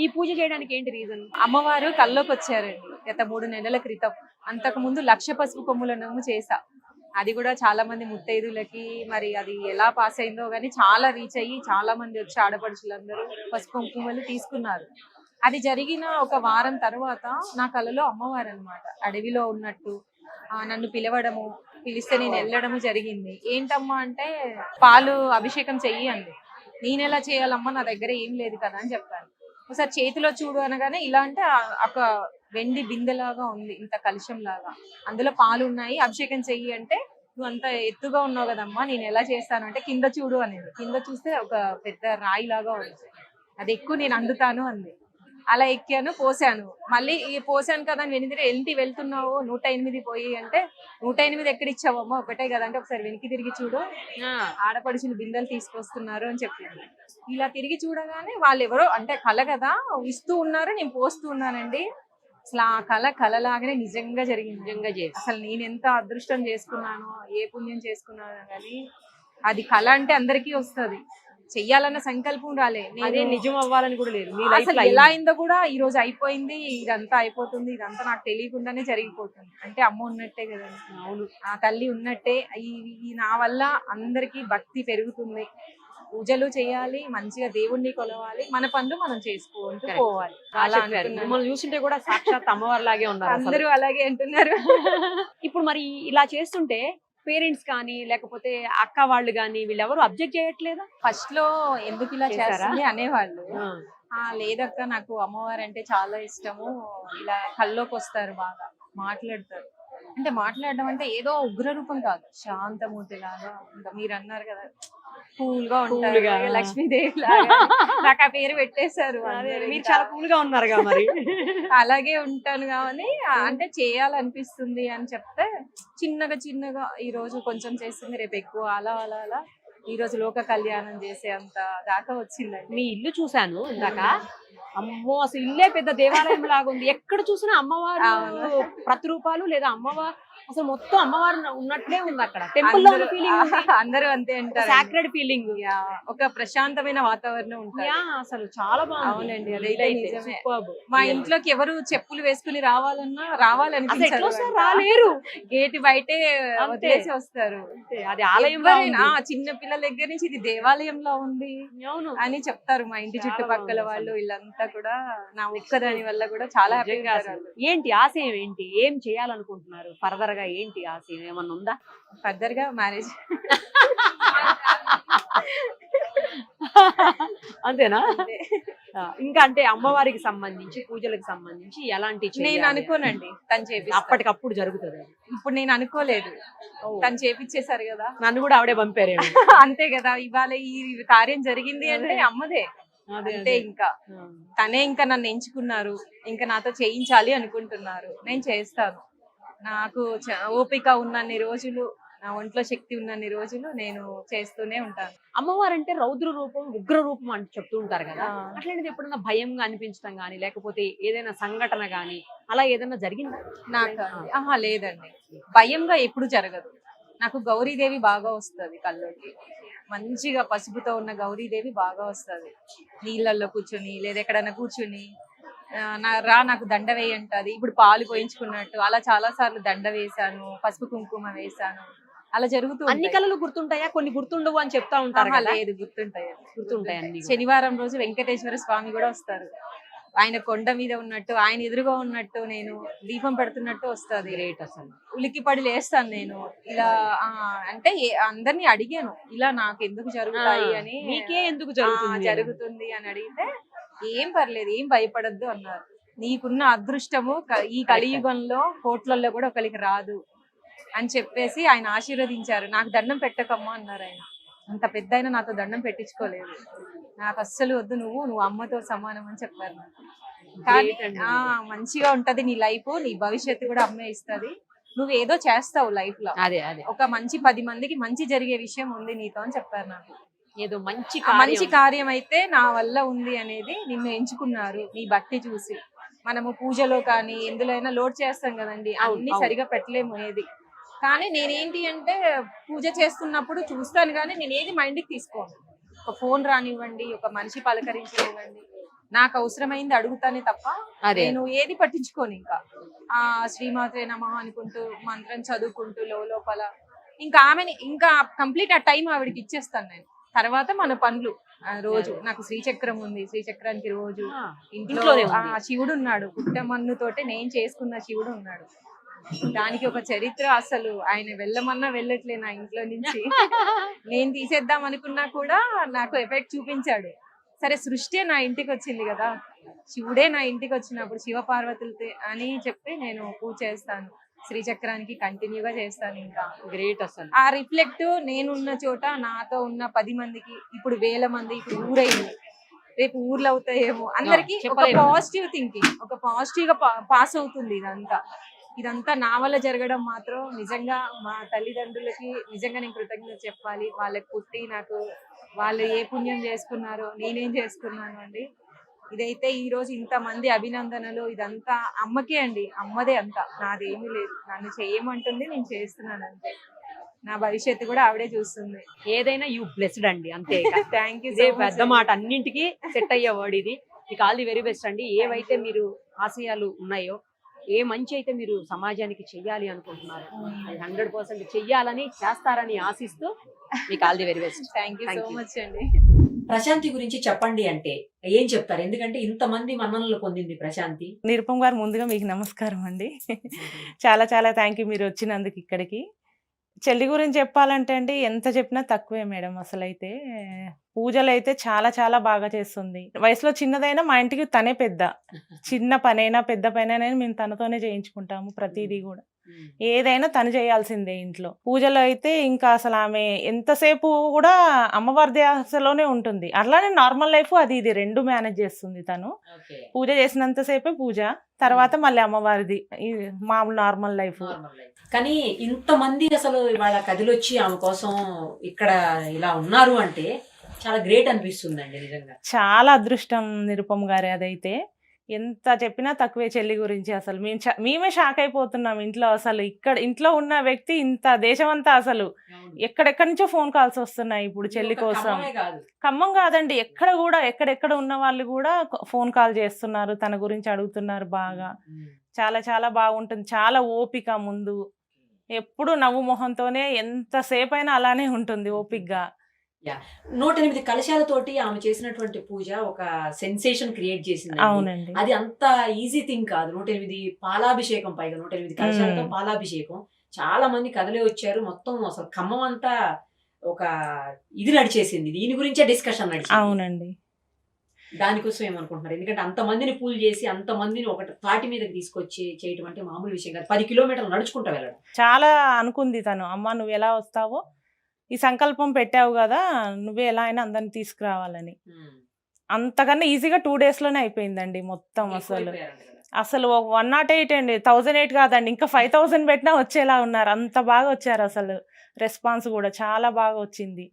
ఈ పూజ చేయడానికి ఏంటి రీజన్? అమ్మవారు కల్లోకి వచ్చారండి గత 3 నెలల క్రితం. అంతకు ముందు 1,00,000 పసుపు కొమ్ముల నోము చేసా. అది కూడా చాలా మంది ముత్తైదులకి, మరి అది ఎలా పాస్ అయిందో గానీ చాలా రీచ్ అయ్యి చాలా మంది వచ్చి ఆడపడుచులందరూ పసుపు కుంకుమలు తీసుకున్నారు. అది జరిగిన ఒక వారం తర్వాత నా కలలో అమ్మవారు అన్నమాట అడవిలో ఉన్నట్టు నన్ను పిలిస్తే నేను వెళ్ళడము జరిగింది. ఏంటమ్మా అంటే పాలు అభిషేకం చెయ్యి అంది. నేను ఎలా చేయాలమ్మా, నా దగ్గర ఏం లేదు కదా అని చెప్పాను. ఒకసారి చేతిలో చూడు అనగానే ఇలా అంటే ఒక వెండి బిందెలాగా ఉంది, ఇంత కలుషం లాగా, అందులో పాలు ఉన్నాయి, అభిషేకం చెయ్యి అంటే నువ్వు అంత ఎత్తుగా ఉన్నావు కదమ్మా, నేను ఎలా చేస్తాను అంటే కింద చూడు అనేది. కింద చూస్తే ఒక పెద్ద రాయి లాగా ఉంది, అది ఎక్కువ నేను అందుతాను అంది. అలా ఎక్కాను, పోసాను. మళ్ళీ పోసాను కదా అని ఏంటి వెళ్తున్నావు 108 పోయి అంటే 108 ఎక్కడ ఇచ్చావమ్మా, ఒకటే కదా అంటే ఒకసారి వెనక్కి తిరిగి చూడు, ఆడపడుచులు బిందెలు తీసుకొస్తున్నారు అని చెప్పింది. ఇలా తిరిగి చూడగానే వాళ్ళు ఎవరో అంటే కళ కదా ఇస్తూ ఉన్నారు, నేను పోస్తూ ఉన్నానండి. అసలు ఆ కళలాగానే నిజంగా జరిగింది. అసలు నేను ఎంత అదృష్టం చేసుకున్నానో, ఏ పుణ్యం చేసుకున్నానో కానీ అది కళ అంటే అందరికీ వస్తుంది, చెయ్యాలన్న సంకల్పం రాలే. అదే నిజం అవ్వాలని కూడా లేదు. అసలు ఎలా అయిందో కూడా ఈ రోజు అయిపోయింది, ఇదంతా అయిపోతుంది, ఇదంతా నాకు తెలియకుండానే జరిగిపోతుంది. అంటే అమ్మ ఉన్నట్టే కదా, అవును, ఆ తల్లి ఉన్నట్టే. ఈ నా వల్ల అందరికి భక్తి పెరుగుతుంది. పూజలు చేయాలి, మంచిగా దేవుణ్ణి కొలవాలి, మన పనులు మనం చేసుకుంటూ పోవాలి. అలా మిమ్మల్ని చూస్తుంటే కూడా సాక్షాత్ అమ్మవారి లాగే ఉన్నారు. అందరూ అలాగే అంటున్నారు. ఇప్పుడు మరి ఇలా చేస్తుంటే పేరెంట్స్ కానీ లేకపోతే అక్క వాళ్ళు కానీ వీళ్ళెవరు అబ్జెక్ట్ చేయట్లేదా? ఫస్ట్ లో ఎందుకు ఇలా చేస్తుంది అనేవాళ్ళు. లేదక్క నాకు అమ్మవారు అంటే చాలా ఇష్టము, ఇలా కల్లోకి వస్తారు, బాగా మాట్లాడతారు. అంటే మాట్లాడడం అంటే ఏదో ఉగ్ర రూపం కాదు, శాంతమూర్తి లాగా. ఇంకా మీరు అన్నారు కదా కూల్ గా ఉంటారు, లక్ష్మీదేవి లాగా నాకు ఆ పేరు పెట్టేశారు. మీరు చాలా కూల్ గా ఉన్నారు మరి. అలాగే ఉంటాను కానీ అంటే చేయాలనిపిస్తుంది అని చెప్తే చిన్నగా ఈ రోజు కొంచెం చేస్తుంది, రేపు ఎక్కువ, అలా అలా అలా ఈ రోజు లోక కళ్యాణం చేసే అంత దాకా వచ్చిందండి. మీ ఇల్లు చూసాను ఇందాక, అమ్మో అసలు ఇల్లే పెద్ద దేవాలయం లాగా ఉంది. ఎక్కడ చూసినా అమ్మవారు ప్రతిరూపాలు లేదా అమ్మవారు అసలు మొత్తం అమ్మవారు ఉన్నట్లే ఉంది అక్కడ. టెంపుల్ లో ఫీలింగ్ అందరూ అంతే అంటారు, సాక్రెడ్ ఫీలింగ్, ఒక ప్రశాంతమైన వాతావరణం ఉంటుంది. అసలు చాలా బాగుంది. అవునండి, అదైతే నిజమే. మా ఇంట్లోకి ఎవరు చెప్పులు వేసుకుని రావాలన్నా రావాలనిపించదు, రాలేరు, గేట్ బయటే వదిలేసి వస్తారు. అది ఆలయం, చిన్న పిల్లల దగ్గర నుంచి ఇది దేవాలయంలో ఉంది అని చెప్తారు మా ఇంటి చుట్టుపక్కల వాళ్ళు. వీళ్ళంతా కూడా నా ఒక్కదాని వల్ల కూడా చాలా హ్యాపీగా. ఏంటి ఆశయం ఏంటి, ఏం చేయాలనుకుంటున్నారు ఫర్దర్ గా? ఏంటి ఆశయం ఏమన్నా ఉందా? ఫర్దర్ గా మ్యారేజ్. అంతేనా? ఇంకా అంటే అమ్మవారికి సంబంధించి పూజలకు సంబంధించి ఎలాంటి నేను అనుకోనండి, తను చేపి అప్పటికప్పుడు జరుగుతుంది. ఇప్పుడు నేను అనుకోలేదు, తను చేపిచ్చేసారు కదా, నన్ను కూడా ఆవిడే పంపారు. అంతే కదా, ఇవాళ ఈ కార్యం జరిగింది అంటే అమ్మదే. అంతే ఇంకా తనే ఇంకా నన్ను ఎంచుకున్నారు, ఇంకా నాతో చేయించాలి అనుకుంటున్నారు. నేను చేస్తాను. నాకు ఓపిక ఉన్నన్ని రోజులు, నా ఒంట్లో శక్తి ఉన్నన్ని రోజులు నేను చేస్తూనే ఉంటాను. అమ్మవారంటే రౌద్ర రూపం, ఉగ్ర రూపం అని చెప్తూ ఉంటారు కదా, అట్లాంటిది ఎప్పుడన్నా భయంగా అనిపించడం కానీ, లేకపోతే ఏదైనా సంఘటన కానీ అలా ఏదైనా జరిగిందా? నాకు ఆహా లేదండి, భయంగా ఎప్పుడు జరగదు. నాకు గౌరీదేవి బాగా వస్తుంది కల్లోకి, మంచిగా పసుపుతో ఉన్న గౌరీదేవి బాగా వస్తుంది. నీళ్ళల్లో కూర్చుని లేదా ఎక్కడైనా కూర్చుని నాకు దండ వేయంటది. ఇప్పుడు పాలు పోయించుకున్నట్టు అలా చాలా సార్లు దండ వేశాను, పసుపు కుంకుమ వేశాను. అలా జరుగుతూ అన్ని కళలు గుర్తుంటాయా? కొన్ని గుర్తుండవు అని చెప్తా ఉంటారు కదా. లేదు, గుర్తుంటాయి. గుర్తుంటాయి. శనివారం రోజు వెంకటేశ్వర స్వామి కూడా వస్తారు. ఆయన కొండ మీద ఉన్నట్టు, ఆయన ఎదురుగా ఉన్నట్టు, నేను దీపం పెడుతున్నట్టు వస్తుంది. గ్రేట్ అసలు. ఉలిక్కిపడి లేస్తాను నేను ఇలా. అంటే అందరినీ అడిగాను ఇలా నాకు ఎందుకు జరుగుతాయి అని. మీకే ఎందుకు జరుగుతుంది అని అడిగితే ఏం పర్లేదు, ఏం భయపడద్దు అన్నారు. నీకున్న అదృష్టము ఈ కలియుగంలో కోట్లల్లో కూడా ఒకరికి రాదు అని చెప్పేసి ఆయన ఆశీర్వదించారు. నాకు దండం పెట్టకమ్మా అన్నారు ఆయన. అంత పెద్ద అయినా నాతో దండం పెట్టించుకోలేదు. నాకు అస్సలు వద్దు, నువ్వు అమ్మతో సమానం అని చెప్పారు నాకు. కానీ మంచిగా ఉంటది నీ లైఫ్, నీ భవిష్యత్తు కూడా అమ్మే ఇస్తుంది. నువ్వు ఏదో చేస్తావు లైఫ్ లో, ఒక మంచి 10 మందికి మంచి జరిగే విషయం ఉంది నీతో అని చెప్పారు నాకు. ఏదో మంచి కార్యం అయితే నా వల్ల ఉంది అనేది నిన్ను ఎంచుకున్నారు. నీ భక్తి చూసి మనము పూజలో కానీ ఎందులో అయినా లోడ్ చేస్తాం కదండి, అన్ని సరిగా పెట్టలేము ఏది. కానీ నేనేంటి అంటే పూజ చేస్తున్నప్పుడు చూస్తాను కానీ నేను ఏది మైండ్కి తీసుకోను. ఒక ఫోన్ రానివ్వండి, ఒక మనిషి పలకరించనివ్వండి, నాకు అవసరమైంది అడుగుతానే తప్ప నేను ఏది పట్టించుకోను. ఇంకా శ్రీమాత్రే నమః అనుకుంటూ మంత్రం చదువుకుంటూ లోపల ఇంకా ఆమెని ఇంకా కంప్లీట్ ఆ టైం ఆవిడకి ఇచ్చేస్తాను నేను. తర్వాత మన పనులు రోజు నాకు శ్రీచక్రం ఉంది, శ్రీచక్రానికి రోజు ఇంట్లో శివుడు ఉన్నాడు. పుట్టమన్నుతోటే నేను చేసుకున్న శివుడు ఉన్నాడు. దానికి ఒక చరిత్ర, అసలు ఆయన వెళ్ళమన్నా వెళ్ళట్లే నా ఇంట్లో నుంచి. నేను తీసేద్దాం అనుకున్నా కూడా నాకు ఎఫెక్ట్ చూపించాడు. సరే సృష్టి నా ఇంటికి వచ్చింది కదా, శివుడే నా ఇంటికి వచ్చినప్పుడు శివ పార్వతులతో అని చెప్పి నేను పూజ చేస్తాను. శ్రీచక్రానికి కంటిన్యూగా చేస్తాను. ఇంకా గ్రేట్ అసలు. ఆ రిఫ్లెక్ట్ నేనున్న చోట నాతో ఉన్న 10 మందికి, ఇప్పుడు 1000 మంది, ఇప్పుడు ఊరైంది, రేపు ఊర్లు అవుతాయేమో, అందరికి ఒక పాజిటివ్ థింకింగ్, ఒక పాజిటివ్ గా పాస్ అవుతుంది. ఇదంతా నా వల్ల జరగడం మాత్రం నిజంగా మా తల్లిదండ్రులకి నిజంగా నేను కృతజ్ఞత చెప్పాలి. వాళ్ళకి పుట్టి నాకు వాళ్ళు ఏ పుణ్యం చేసుకున్నారో నేనేం చేసుకున్నాను అండి. ఇదైతే ఈ రోజు ఇంతమంది అభినందనలు, ఇదంతా అమ్మకే అండి, అమ్మదే అంతా, నాదేమీ లేదు. నన్ను చేయమంటుంది, నేను చేస్తున్నాను అంతే. నా భవిష్యత్తు కూడా ఆవిడే చూస్తుంది. ఏదైనా యూ బ్లెస్డ్ అండి, అంతే. Thank you. పెద్ద మాట, అన్నింటికి సెట్ అయ్యే వర్డ్ ఇది. మీకు ఆల్ ది వెరీ బెస్ట్ అండి. ఏవైతే మీరు ఆశయాలు ఉన్నాయో, ఏ మంచి అయితే మీరు సమాజానికి చెయ్యాలి అనుకుంటున్నారు, అది 100% చెయ్యాలని, చేస్తారని ఆశిస్తూ మీకు all the very best. Thank you so much అండి. ప్రశాంతి గురించి చెప్పండి అంటే ఏం చెప్తారు? ఎందుకంటే ఇంతమంది మన్ననలు పొందింది ప్రశాంతి. నిరుపమ్ గారు, ముందుగా మీకు నమస్కారం అండి. చాలా చాలా థ్యాంక్ యూ మీరు వచ్చినందుకు ఇక్కడికి. చెల్లి గురించి చెప్పాలంటే అండి ఎంత చెప్పినా తక్కువే మేడం. అసలైతే పూజలు అయితే చాలా చాలా బాగా చేస్తుంది. వయసులో చిన్నదైనా మా ఇంటికి తనే పెద్ద. చిన్న పనైనా పెద్ద పనైనా మేము తనతోనే చేయించుకుంటాము. ప్రతిదీ కూడా ఏదైనా తను చేయాల్సిందే ఇంట్లో. పూజలో అయితే ఇంకా అసలు ఆమె ఎంతసేపు కూడా అమ్మవారి ధ్యాసలోనే ఉంటుంది. అట్లానే నార్మల్ లైఫ్ అది ఇది రెండు మేనేజ్ చేస్తుంది తను. పూజ చేసినంతసేపే పూజ, తర్వాత మళ్ళీ అమ్మవారిది మామూలు నార్మల్ లైఫ్. కానీ ఇంతమంది అసలు ఇవాళ కదిలొచ్చి ఆమె కోసం ఇక్కడ ఇలా ఉన్నారు అంటే చాలా గ్రేట్ అనిపిస్తుందండి నిజంగా. చాలా అదృష్టం నిరుపమ్ గారి. అదైతే ఎంత చెప్పినా తక్కువే చెల్లి గురించి. అసలు మేమే షాక్ అయిపోతున్నాం ఇంట్లో. అసలు ఇక్కడ ఇంట్లో ఉన్న వ్యక్తి ఇంత దేశం అంతా అసలు ఎక్కడెక్కడి నుంచో ఫోన్ కాల్స్ వస్తున్నాయి ఇప్పుడు చెల్లి కోసం. ఖమ్మం కాదండి, ఎక్కడ కూడా ఎక్కడెక్కడ ఉన్న వాళ్ళు కూడా ఫోన్ కాల్ చేస్తున్నారు, తన గురించి అడుగుతున్నారు బాగా. చాలా చాలా బాగుంటుంది. చాలా ఓపిక, ముందు ఎప్పుడు నవ్వు మొహంతోనే ఎంతసేపు అయినా అలానే ఉంటుంది ఓపికగా. 108 కలశాలతోటి ఆమె చేసినటువంటి పూజ ఒక సెన్సేషన్ క్రియేట్ చేసింది. అవునండి, అది అంత ఈజీ థింగ్ కాదు. 108 పాలాభిషేకం, పైగా 108 కలశాలతో పాలాభిషేకం. చాలా మంది కదలే వచ్చారు. మొత్తం అసలు ఖమ్మం అంతా ఒక ఇది నడిచేసింది. దీని గురించే డిస్కషన్ నడిచింది. అవునండి, దానికోసం ఏమనుకుంటున్నారు? ఎందుకంటే అంతమందిని పూజ చేసి అంతమందిని ఒక తాటి మీదకి తీసుకొచ్చి చేయటం అంటే మామూలు విషయం కాదు. 10 కిలోమీటర్లు నడుచుకుంటూ వెళ్ళడం. చాలా అనుకుంది తను, అమ్మ నువ్వు ఎలా వస్తావో, ఈ సంకల్పం పెట్టావు కదా, నువ్వే ఎలా అయినా అందరిని తీసుకురావాలని. అంతకన్నా ఈజీగా 2 డేస్‌లోనే అయిపోయిందండి మొత్తం అసలు. అసలు 108 అండి. 1008 కాదండి. ఇంకా 5000 పెట్టినా వచ్చేలా ఉన్నారు. అంత బాగా వచ్చారు అసలు. రెస్పాన్స్ కూడా చాలా బాగా వచ్చింది.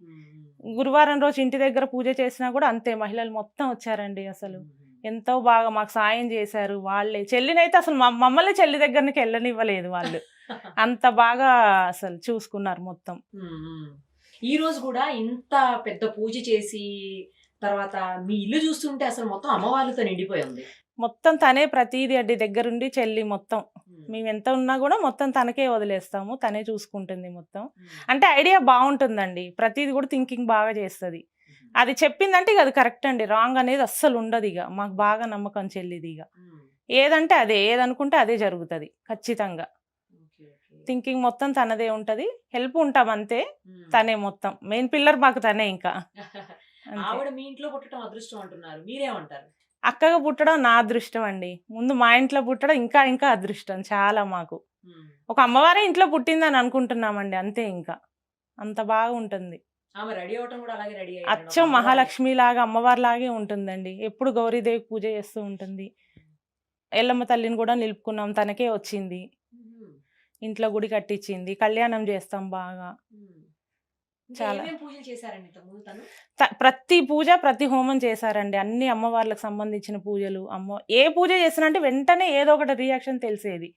గురువారం రోజు ఇంటి దగ్గర పూజ చేసినా కూడా అంతే మహిళలు మొత్తం వచ్చారండి అసలు. ఎంతో బాగా మాకు సాయం చేశారు వాళ్ళే. చెల్లినైతే అసలు మమ్మల్ని చెల్లి దగ్గరికి వెళ్ళనివ్వలేదు వాళ్ళు. అంత బాగా అసలు చూసుకున్నారు మొత్తం. ఈ రోజు కూడా ఇంత పెద్ద పూజ చేసి తర్వాత మీ ఇల్లు చూస్తుంటే అసలు మొత్తం అమ్మవార్లతో నిండిపోయి ఉంది. మొత్తం తనే ప్రతిదీ అండి దగ్గరుండి చెల్లి మొత్తం. మేము ఎంత ఉన్నా కూడా మొత్తం తనకే వదిలేస్తాము. తనే చూసుకుంటుంది మొత్తం. అంటే ఐడియా బాగుంటుందండి. ప్రతిదీ కూడా థింకింగ్ బాగా చేస్తుంది. అది చెప్పిందంటే ఇక అది కరెక్ట్ అండి. రాంగ్ అనేది అస్సలు ఉండదు. ఇక మాకు బాగా నమ్మకం చెల్లిది. ఇక ఏదంటే అదే, ఏదనుకుంటే అదే జరుగుతుంది ఖచ్చితంగా. థింకింగ్ మొత్తం తనదే ఉంటది. హెల్ప్ ఉంటాం అంతే. తనే మొత్తం మెయిన్ పిల్లర్ మాకు తనే. ఇంకా ఆవిడ మీ ఇంట్లో పుట్టడం అదృష్టం అంటున్నారు, మీరేమంటారు? అక్కగా పుట్టడం నా అదృష్టం అండి. ముందు మా ఇంట్లో పుట్టడం ఇంకా ఇంకా అదృష్టం చాలా మాకు. ఒక అమ్మవారే ఇంట్లో పుట్టిందని అనుకుంటున్నామండి అంతే. ఇంకా అంత బాగా ఉంటుంది. ఆమె రెడీ అవటం కూడా అలాగే రెడీ అచ్చం మహాలక్ష్మి లాగా అమ్మవారి లాగే ఉంటుందండి. ఎప్పుడు గౌరీదేవి పూజ చేస్తూ ఉంటుంది. ఎల్లమ్మ తల్లిని కూడా నిలుపుకున్నాం, తనకే వచ్చింది. ఇంట్లో గుడి కట్టించింది. కళ్యాణం చేస్తాం బాగా. చాలా పూజలు చేశారండి ఇంతకుముందు తను? ప్రతి పూజ ప్రతి హోమం చేశారండి. అన్ని అమ్మవార్లకు సంబంధించిన పూజలు. ఏ పూజ చేసినంటే వెంటనే ఏదో ఒకటి రియాక్షన్ తెలిసేది.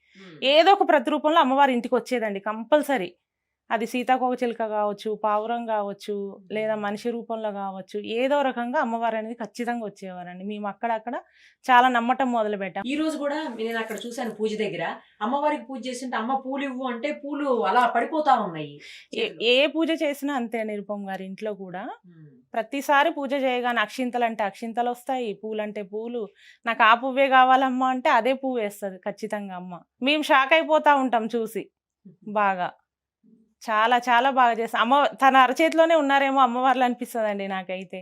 ఏదో ఒక ప్రతిరూపంలో అమ్మవారి ఇంటికి వచ్చేదండి కంపల్సరీ. అది సీతాకోకచిలుక కావచ్చు, పావురం కావచ్చు, లేదా మనిషి రూపంలో కావచ్చు, ఏదో రకంగా అమ్మవారు అనేది ఖచ్చితంగా వచ్చేవారండి. మేము అక్కడక్కడ చాలా నమ్మటం మొదలు పెట్టాం. ఈ రోజు కూడా నేను అక్కడ చూశాను పూజ దగ్గర అమ్మవారికి పూజ చేస్తుంటే అమ్మ పూలు ఇవ్వు అంటే పూలు అలా పడిపోతా ఉన్నాయి. ఏ పూజ చేసినా అంతే నిరుపం గారి ఇంట్లో కూడా. ప్రతిసారి పూజ చేయగానే అక్షింతలు అంటే అక్షింతలు వస్తాయి, పూలు అంటే పూలు. నాకు ఆ పువ్వే కావాలమ్మా అంటే అదే పువ్వు వేస్తుంది ఖచ్చితంగా అమ్మ. మేము షాక్ అయిపోతా ఉంటాం చూసి. బాగా చాలా చాలా బాగా చేస్తాం. తన అరచేతిలోనే ఉన్నారేమో అమ్మవార్లు అనిపిస్తుందండి నాకైతే.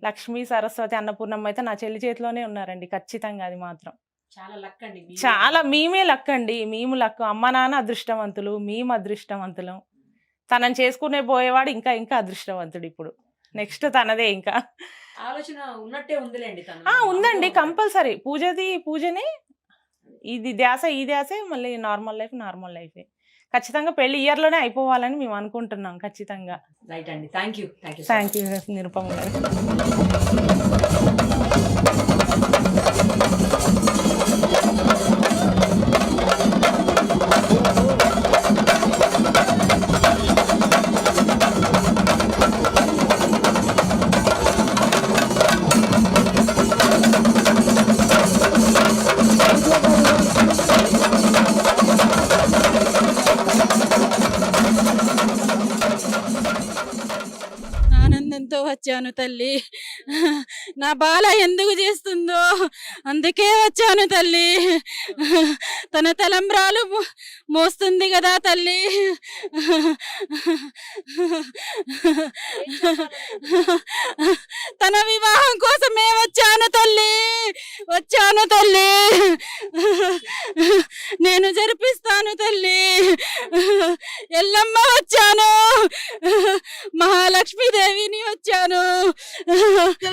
లక్ష్మీ, సరస్వతి, అన్నపూర్ణమ్మ అయితే నా చెల్లి చేతిలోనే ఉన్నారండి ఖచ్చితంగా. అది మాత్రం చాలా లక్ అండి. చాలా మేమే లక్ అండి. మేము లక్. అమ్మ నాన్న అదృష్టవంతులు, మేము అదృష్టవంతులం. తనని చేసుకునే పోయేవాడు ఇంకా ఇంకా అదృష్టవంతుడు. ఇప్పుడు నెక్స్ట్ తనదే. ఇంకా ఆలోచన ఉన్నట్టే ఉందిలేండి. ఉందండి కంపల్సరీ. పూజనే ఇది ధ్యాస, ఈ ధ్యాసే. మళ్ళీ నార్మల్ లైఫే ఖచ్చితంగా. పెళ్లి ఇయర్లోనే అయిపోవాలని మేము అనుకుంటున్నాం ఖచ్చితంగా. రైట్ అండి. థ్యాంక్ యూ నిరుపమ గారు. ఆనందంతో వచ్చాను తల్లి. నా బాల ఎందుకు చేస్తుందో అందుకే వచ్చాను తల్లి. తన తలంబ్రాలు మోస్తుంది కదా తల్లి. తన వివాహం కోసమే వచ్చాను తల్లి. నేను జరిపిస్తాను తల్లి. ఎల్లమ్మ వచ్చాను, మహాలక్ష్మీదేవిని వచ్చాను.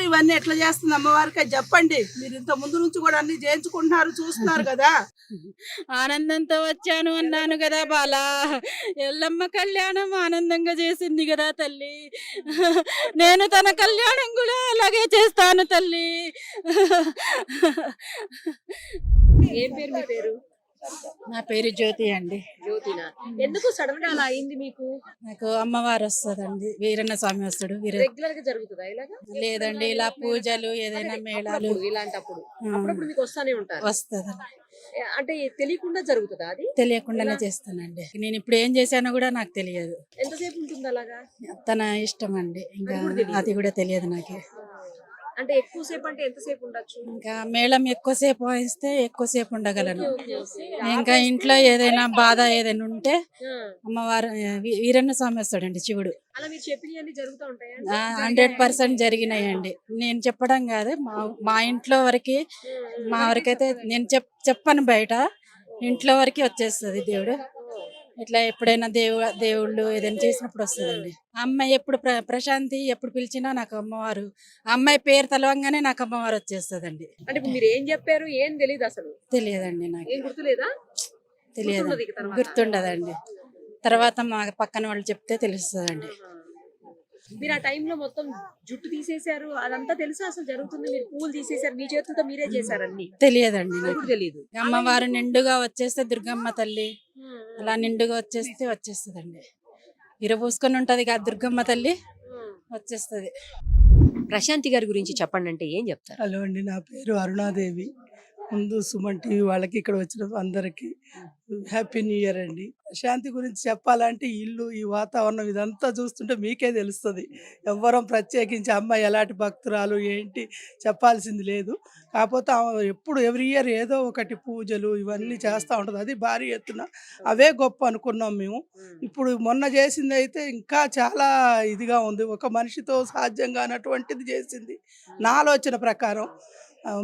ఇవన్నీ ఎట్లా చేస్తుంది అమ్మవారికి చెప్పండి. మీరు ఇంత ముందు నుంచి కూడా అన్ని చేయించుకుంటున్నారు, చూస్తున్నారు కదా. ఆనందంతో వచ్చాను అన్నాను కదా బాలా. ఎల్లమ్మ కళ్యాణం ఆనందంగా చేసింది కదా తల్లి. నేను తన కళ్యాణం కూడా అలాగే చేస్తాను తల్లి. ఏం పేరు మీ పేరు? నా పేరు జ్యోతి అండి. జ్యోతినా? ఎందుకు సడన్ గా అలా అయింది మీకు? నాకు అమ్మవారు వస్తుందండి, వీరన్న స్వామి వస్తాడు. రెగ్యులర్ గా జరుగుతుందా ఇలాగా? లేదండి, ఇలా పూజలు ఏదైనా మేళాలు ఇలాంటప్పుడు అప్పుడప్పుడు మీకు వస్తానే ఉంటారు. వస్తుంది. అంటే తెలియకుండా జరుగుతుందా అది? తెలియకుండానే చేస్తానండి. నేను ఇప్పుడు ఏం చేశానో కూడా నాకు తెలియదు. ఎంతసేపు ఉంటుంది అలాగా? తన ఇష్టం అండి. ఇంకా అది కూడా తెలియదు నాకు. అంటే ఎక్కువసేపు అంటే ఎంతసేపు ఉండొచ్చు? ఇంకా మేళం ఎక్కువసేపు వాయిస్తే ఎక్కువసేపు ఉండగలను. ఇంకా ఇంట్లో ఏదైనా బాధ ఏదైనా ఉంటే అమ్మవారు వీరన్న స్వామి వస్తాడండి, శివుడు. అలా మీరు చెప్పినవన్నీ జరుగుతూ ఉంటాయా? 100% జరిగినాయండి. నేను చెప్పడం కాదు, మా ఇంట్లో వరకు, మా వరకైతే నేను చెప్పను, బయట ఇంట్లో వరకు వచ్చేస్తుంది దేవుడు. ఇట్లా ఎప్పుడైనా దేవుళ్ళు ఏదైనా చేసినప్పుడు వస్తుందండి. ఆ అమ్మాయి ఎప్పుడు ప్రశాంతి ఎప్పుడు పిలిచినా నాకు అమ్మవారు, ఆ అమ్మాయి పేరు తలవంగానే నాకు అమ్మవారు వచ్చేస్తుందండి. అంటే ఇప్పుడు మీరు ఏం చెప్పారు ఏం తెలియదు అసలు, తెలియదండి నాకు, ఏం గుర్తులేదా? తెలియదు, గుర్తుండదు ఇక తర్వాత. గుర్తుండదండి. తర్వాత మా పక్కన వాళ్ళు చెప్తే తెలుస్తుందండి. మీరు ఆ టైంలో మొత్తం జుట్టు తీసేశారు, అదంతా తెలుసా అసలు జరుగుతుంది? మీరు పూలు తీసేశారు, మీ చేతులతో మీరే చేశారు అన్ని? తెలియదండి అది నాకు. కూడా తెలియదు. అమ్మవారు నిండుగా వచ్చేస్తే దుర్గమ్మ తల్లి అలా నిండుగా వచ్చేస్తుందండి. ఇరబోసుకొని ఉంటది కదా దుర్గమ్మ తల్లి, వచ్చేస్తుంది. ప్రశాంతి గారి గురించి చెప్పండి అంటే ఏం చెప్తారు? హలో అండి, నా పేరు అరుణాదేవి. ముందు సుమన్ టీవీ వాళ్ళకి, ఇక్కడ వచ్చిన అందరికి హ్యాపీ న్యూ ఇయర్ అండి. శాంతి గురించి చెప్పాలంటే ఇల్లు, ఈ వాతావరణం ఇదంతా చూస్తుంటే మీకే తెలుస్తుంది. ఎవ్వరం ప్రత్యేకించి అమ్మాయి ఎలాంటి భక్తురాలు ఏంటి చెప్పాల్సింది లేదు. కాకపోతే ఆమె ఎప్పుడు ఎవ్రీ ఇయర్ ఏదో ఒకటి పూజలు ఇవన్నీ చేస్తూ ఉంటుంది. అది భారీ ఎత్తున, అవే గొప్ప అనుకున్నాం మేము. ఇప్పుడు మొన్న చేసింది అయితే ఇంకా చాలా ఇదిగా ఉంది. ఒక మనిషితో సాధ్యం కానటువంటిది చేసింది నా ఆలోచన ప్రకారం.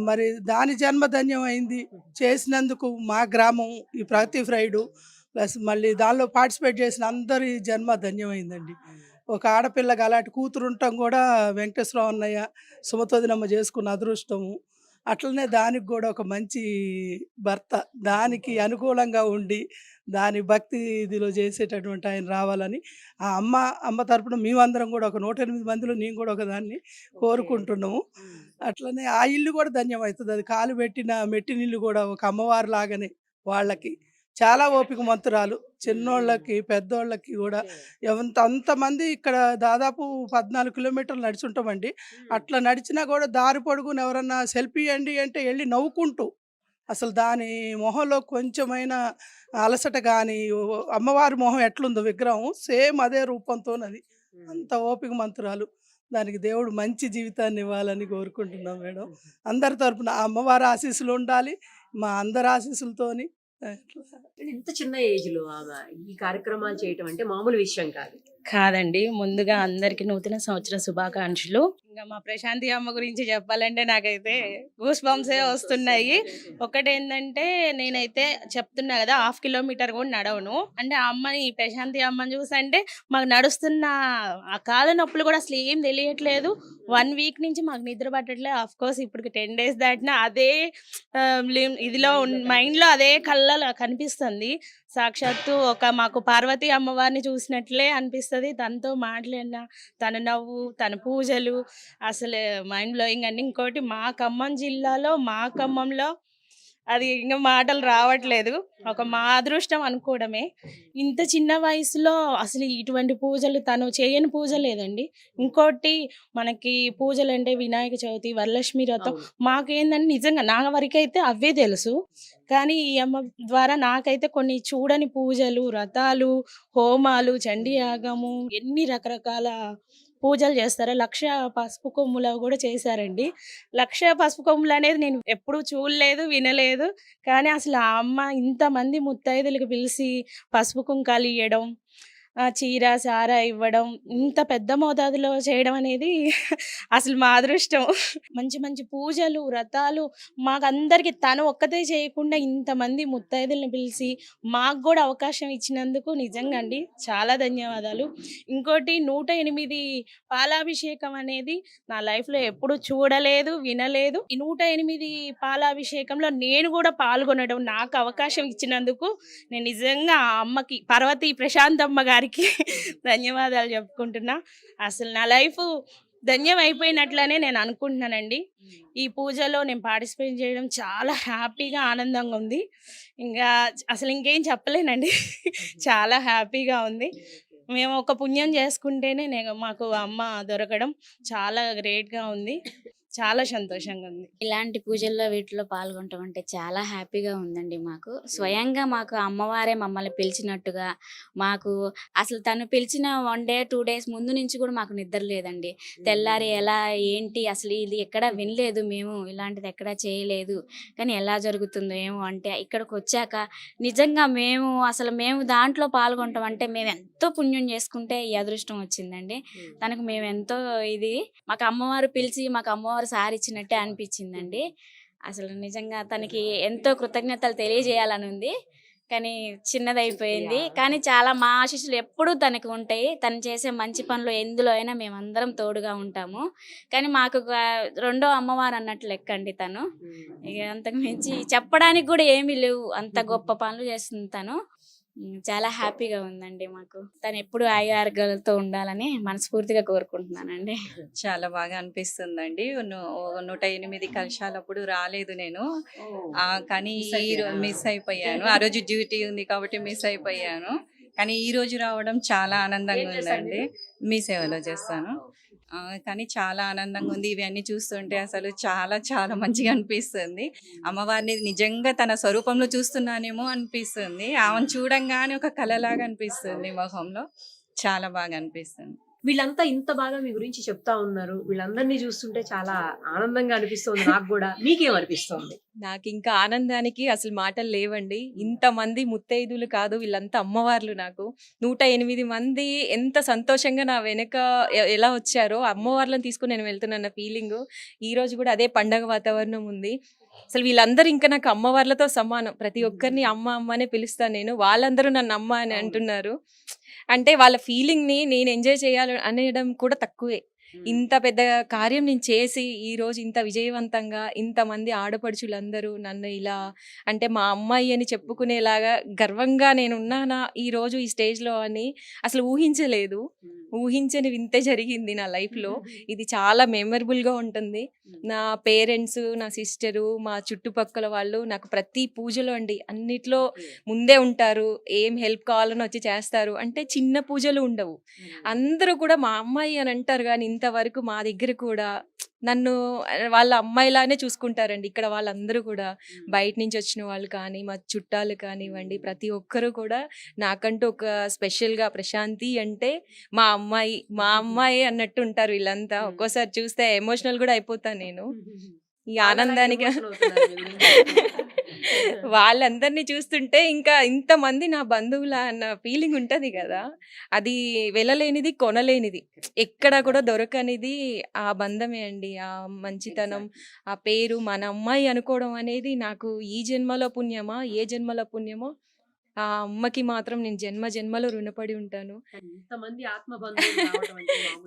మరి దాని జన్మ ధన్యమైంది. చేసినందుకు మా గ్రామం ఈ ప్రతి ఫ్రైడు ప్లస్ మళ్ళీ దానిలో పార్టిసిపేట్ చేసిన అందరి జన్మ ధన్యమైందండి. ఒక ఆడపిల్లగా అలాంటి కూతురు ఉండటం కూడా వెంకటేశ్వర అన్నయ్య సుమతోదినమ్మ చేసుకున్న అదృష్టము. అట్లనే దానికి కూడా ఒక మంచి భర్త దానికి అనుకూలంగా ఉండి దాని భక్తి ఇదిలో చేసేటటువంటి ఆయన రావాలని ఆ అమ్మ తరపున మేమందరం కూడా ఒక 108 మందిలో నేను కూడా ఒక దాన్ని కోరుకుంటున్నాము. అట్లనే ఆ ఇల్లు కూడా ధన్యమవుతుంది. అది కాలు పెట్టిన మెట్టినిల్లు కూడా ఒక అమ్మవారి లాగానే వాళ్ళకి చాలా ఓపిక మంతురాలు. చిన్నోళ్ళకి పెద్దోళ్ళకి కూడా అంతమంది ఇక్కడ దాదాపు 14 కిలోమీటర్లు నడిచి ఉంటామండి. అట్లా నడిచినా కూడా దారి పొడుగున ఎవరన్నా సెల్ఫీ అండి అంటే వెళ్ళి నవ్వుకుంటూ, అసలు దాని మొహంలో కొంచెమైనా అలసట కానీ, అమ్మవారి మొహం ఎట్లుందో విగ్రహం సేమ్ అదే రూపంతోనది. అంత ఓపిక మంతురాలు. దానికి దేవుడు మంచి జీవితాన్ని ఇవ్వాలని కోరుకుంటున్నాం మేడం. అందరి తరపున ఆ అమ్మవారి ఆశీస్సులు ఉండాలి, మా అందరి ఆశీస్సులతోని. ఇంత చిన్న ఏజ్ లో ఆమె ఈ కార్యక్రమాలు చేయటం అంటే మామూలు విషయం కాదు. కాదండి, ముందుగా అందరికి నూతన సంవత్సర శుభాకాంక్షలు. ఇంకా మా ప్రశాంతి అమ్మ గురించి చెప్పాలంటే నాకైతే గూస్ బంప్సే వస్తున్నాయి. ఒకటేంటంటే నేనైతే చెప్తున్నా కదా, 1/2 కిలోమీటర్ కూడా నడవను. అంటే ఆ అమ్మని, ప్రశాంతి అమ్మని చూసంటే మాకు నడుస్తున్న ఆ కాళ్ళ నొప్పులు కూడా అసలు ఏం తెలియట్లేదు. 1 వీక్ నుంచి మాకు నిద్ర పట్టట్లేదు. ఆఫ్ కోర్స్ ఇప్పుడు 10 days దాటినా అదే ఇదిలో మైండ్లో అదే కళ్ళలో కనిపిస్తుంది. సాక్షాత్తు ఒక మాకు పార్వతి అమ్మవారిని చూసినట్లే అనిపిస్తుంది. తనతో మాట్లాడిన తన నవ్వు, తన పూజలు అసలు మైండ్ బ్లోయింగ్ అండి. ఇంకోటి మా ఖమ్మం జిల్లాలో, మా ఖమ్మంలో అది ఇంకా మాటలు రావట్లేదు. ఒక మా అదృష్టం అనుకోవడమే. ఇంత చిన్న వయసులో అసలు ఇటువంటి పూజలు తను చేయని పూజ లేదండి. ఇంకోటి మనకి పూజలు అంటే వినాయక చవితి, వరలక్ష్మి వ్రతం, మాకేందంటే నిజంగా నా వరకైతే అవే తెలుసు. కానీ ఈ అమ్మ ద్వారా నాకైతే కొన్ని చూడని పూజలు, వ్రతాలు, హోమాలు, చండీ యాగము, ఎన్ని రకరకాల పూజలు చేస్తారు. 1,00,000 పసుపు కొమ్ములు కూడా చేశారండి. 1,00,000 పసుపు కొమ్ములు అనేది నేను ఎప్పుడూ చూడలేదు, వినలేదు. కానీ అసలు ఆ అమ్మ ఇంతమంది ముత్తైదులకు పిలిచి పసుపు కుంకాలు ఇవ్వడం, చీర సారా ఇవ్వడం, ఇంత పెద్ద మోతాదులో చేయడం అనేది అసలు మా అదృష్టం. మంచి మంచి పూజలు, వ్రతాలు మాకందరికి తను ఒక్కతే చేయకుండా ఇంతమంది ముత్తైదుల్ని పిలిచి మాకు కూడా అవకాశం ఇచ్చినందుకు నిజంగా అండి చాలా ధన్యవాదాలు. ఇంకోటి 108 పాలాభిషేకం అనేది నా లైఫ్లో ఎప్పుడు చూడలేదు, వినలేదు. ఈ 108 పాలాభిషేకంలో నేను కూడా పాల్గొనడం, నాకు అవకాశం ఇచ్చినందుకు నేను నిజంగా ఆ అమ్మకి, పార్వతి ప్రశాంతమ్మ గారికి ధన్యవాదాలు చెప్పుకుంటున్నా. అసలు నా లైఫ్ ధన్యం అయిపోయినట్లనే నేను అనుకుంటున్నానండి. ఈ పూజలో నేను పార్టిసిపేట్ చేయడం చాలా హ్యాపీగా, ఆనందంగా ఉంది. ఇంకా అసలు ఇంకేం చెప్పలేనండి. చాలా హ్యాపీగా ఉంది. మేము ఒక పుణ్యం చేసుకుంటేనే మాకు అమ్మ దొరకడం చాలా గ్రేట్గా ఉంది. చాలా సంతోషంగా ఉంది. ఇలాంటి పూజల్లో వీటిలో పాల్గొనటం అంటే చాలా హ్యాపీగా ఉందండి. మాకు స్వయంగా మాకు అమ్మవారే మమ్మల్ని పిలిచినట్టుగా, మాకు అసలు తను పిలిచిన 1 day 2 days ముందు నుంచి కూడా మాకు నిద్ర లేదండి. తెల్లారి ఎలా ఏంటి అసలు ఇది ఎక్కడ వినలేదు, మేము ఇలాంటిది ఎక్కడా చేయలేదు, కానీ ఎలా జరుగుతుందో ఏమో అంటే ఇక్కడికి వచ్చాక నిజంగా మేము దాంట్లో పాల్గొనటం అంటే మేము ఎంతో పుణ్యం చేసుకుంటే ఈ అదృష్టం వచ్చిందండి. తనకు మేము ఎంతో మాకు అమ్మవారు పిలిచి మాకు అమ్మవారు సారిచ్చినట్టే అనిపించిందండి. అసలు నిజంగా తనకి ఎంతో కృతజ్ఞతలు తెలియజేయాలని ఉంది. కానీ చిన్నదైపోయింది. కానీ చాలా మా ఆశీస్సులు ఎప్పుడూ తనకు ఉంటాయి. తను చేసే మంచి పనులు ఎందులో అయినా మేమందరం తోడుగా ఉంటాము. కానీ మాకు ఒక రెండో అమ్మవారు అన్నట్లు లెక్కండి తను. ఇక అంతకు మించి చెప్పడానికి కూడా ఏమీ లేవు, అంత గొప్ప పనులు చేస్తుంది తను. చాలా హ్యాపీగా ఉందండి మాకు. తను ఎప్పుడు ఆరోగ్యాలతో ఉండాలని మనస్ఫూర్తిగా కోరుకుంటున్నానండి. చాలా బాగా అనిపిస్తుందండి. 108 కలశాలప్పుడు రాలేదు నేను, కానీ మిస్ అయిపోయాను. ఆ రోజు డ్యూటీ ఉంది కాబట్టి మిస్ అయిపోయాను. కానీ ఈ రోజు రావడం చాలా ఆనందంగా ఉందండి. మీ సేవలో చేస్తాను. కానీ చాలా ఆనందంగా ఉంది. ఇవన్నీ చూస్తుంటే అసలు చాలా చాలా మంచిగా అనిపిస్తుంది. అమ్మవారిని నిజంగా తన స్వరూపంలో చూస్తున్నానేమో అనిపిస్తుంది. ఆమెను చూడంగానే ఒక కళలాగా అనిపిస్తుంది మొహంలో. చాలా బాగా అనిపిస్తుంది. వీళ్ళంతా ఇంత బాగా మీ గురించి చెప్తా ఉన్నారు. వీళ్ళందరినీ చూస్తుంటే చాలా ఆనందంగా అనిపిస్తుంది నాకు కూడా. మీకేమనిపిస్తుంది? నాకు ఇంకా ఆనందానికి అసలు మాటలు లేవండి. ఇంతమంది ముత్తైదులు కాదు, వీళ్ళంతా అమ్మవార్లు. నాకు 108 మంది ఎంత సంతోషంగా నా వెనక ఎలా వచ్చారో, అమ్మవార్లను తీసుకుని నేను వెళ్తున్నా ఫీలింగ్. ఈ రోజు కూడా అదే పండగ వాతావరణం ఉంది. అసలు వీళ్ళందరూ ఇంకా నాకు అమ్మవార్లతో సమానం. ప్రతి ఒక్కరిని అమ్మ అమ్మ అనే పిలుస్తాను నేను. వాళ్ళందరూ నన్ను అమ్మ అని అంటున్నారు. అంటే వాళ్ళ ఫీలింగ్ ని నేను ఎంజాయ్ చేయాలి అనడం కూడా తక్కువే. ఇంత పెద్ద కార్యం నేను చేసి ఈ రోజు ఇంత విజయవంతంగా ఇంతమంది ఆడపడుచులందరూ నన్ను ఇలా అంటే మా అమ్మాయి అని చెప్పుకునేలాగా గర్వంగా నేను ఉన్నానా ఈ రోజు ఈ స్టేజ్ లో అని అసలు ఊహించలేదు. ఊహించని వింతే జరిగింది నా లైఫ్ లో. ఇది చాలా మెమరబుల్ గా ఉంటుంది. నా పేరెంట్స్, నా సిస్టరు, మా చుట్టుపక్కల వాళ్ళు నాకు ప్రతి పూజలో అండి అన్నిట్లో ముందే ఉంటారు. ఏం హెల్ప్ కావాలని వచ్చి చేస్తారు. అంటే చిన్న పూజలు ఉండవు, అందరూ కూడా మా అమ్మాయి అని అంటారు. కానీ ఇంతవరకు మా దగ్గర కూడా నన్ను వాళ్ళ అమ్మాయిలానే చూసుకుంటారండి. ఇక్కడ వాళ్ళందరూ కూడా బయట నుంచి వచ్చిన వాళ్ళు కానీ మా చుట్టాలు కానివ్వండి, ప్రతి ఒక్కరు కూడా నాకంటూ ఒక స్పెషల్గా ప్రశాంతి అంటే మా అమ్మాయి అన్నట్టు ఉంటారు వీళ్ళంతా. ఒక్కోసారి చూస్తే ఎమోషనల్ కూడా అయిపోతాను నేను ఈ ఆనందానికి. వాళ్ళందరినీ చూస్తుంటే ఇంకా ఇంతమంది నా బంధువుల అన్న ఫీలింగ్ ఉంటది కదా, అది వెళ్ళలేనిది కొనలేనిది, ఎక్కడ కూడా దొరకనిది ఆ బంధమే అండి. ఆ మంచితనం, ఆ పేరు మన అమ్మాయి అనుకోవడం అనేది నాకు ఈ జన్మలో పుణ్యమా ఏ జన్మలో పుణ్యమో ఆ అమ్మకి మాత్రం నేను జన్మ జన్మలో రుణపడి ఉంటాను.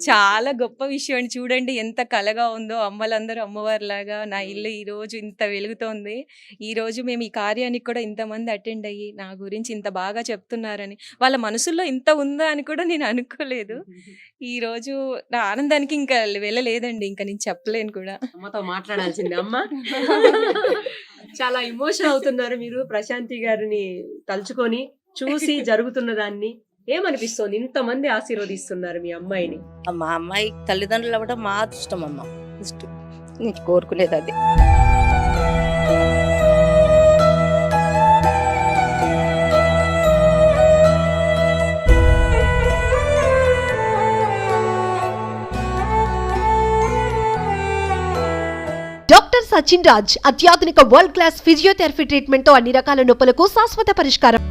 చాలా గొప్ప విషయం అండి. చూడండి ఎంత కలగా ఉందో, అమ్మలందరూ అమ్మవారిలాగా నా ఇల్లు ఈ రోజు ఇంత వెలుగుతోంది. ఈ రోజు మేము ఈ కార్యానికి కూడా ఇంతమంది అటెండ్ అయ్యి నా గురించి ఇంత బాగా చెప్తున్నారని, వాళ్ళ మనసుల్లో ఇంత ఉందా అని కూడా నేను అనుకోలేదు. ఈ రోజు నా ఆనందానికి ఇంకా వెళ్ళలేదండి, ఇంకా నేను చెప్పలేను కూడా. అమ్మతో మాట్లాడాల్సిందే అమ్మ. చాలా ఎమోషన్ అవుతున్నారు మీరు ప్రశాంతి గారిని తలుచుకొని చూసి జరుగుతున్న దాన్ని. ఏమనిపిస్తోంది? ఇంతమంది ఆశీర్వదిస్తున్నారు మీ అమ్మాయిని. మా అమ్మాయి తల్లిదండ్రులు అవ్వడం మా అదృష్టం అమ్మ. నేను కోరుకునేది అది. డాక్టర్ సచిన్ రాజ్ అత్యాధునిక వరల్డ్ క్లాస్ ఫిజియోథెరపీ ట్రీట్మెంట్ తో అన్ని రకాల నొప్పులకు శాశ్వత పరిష్కారం.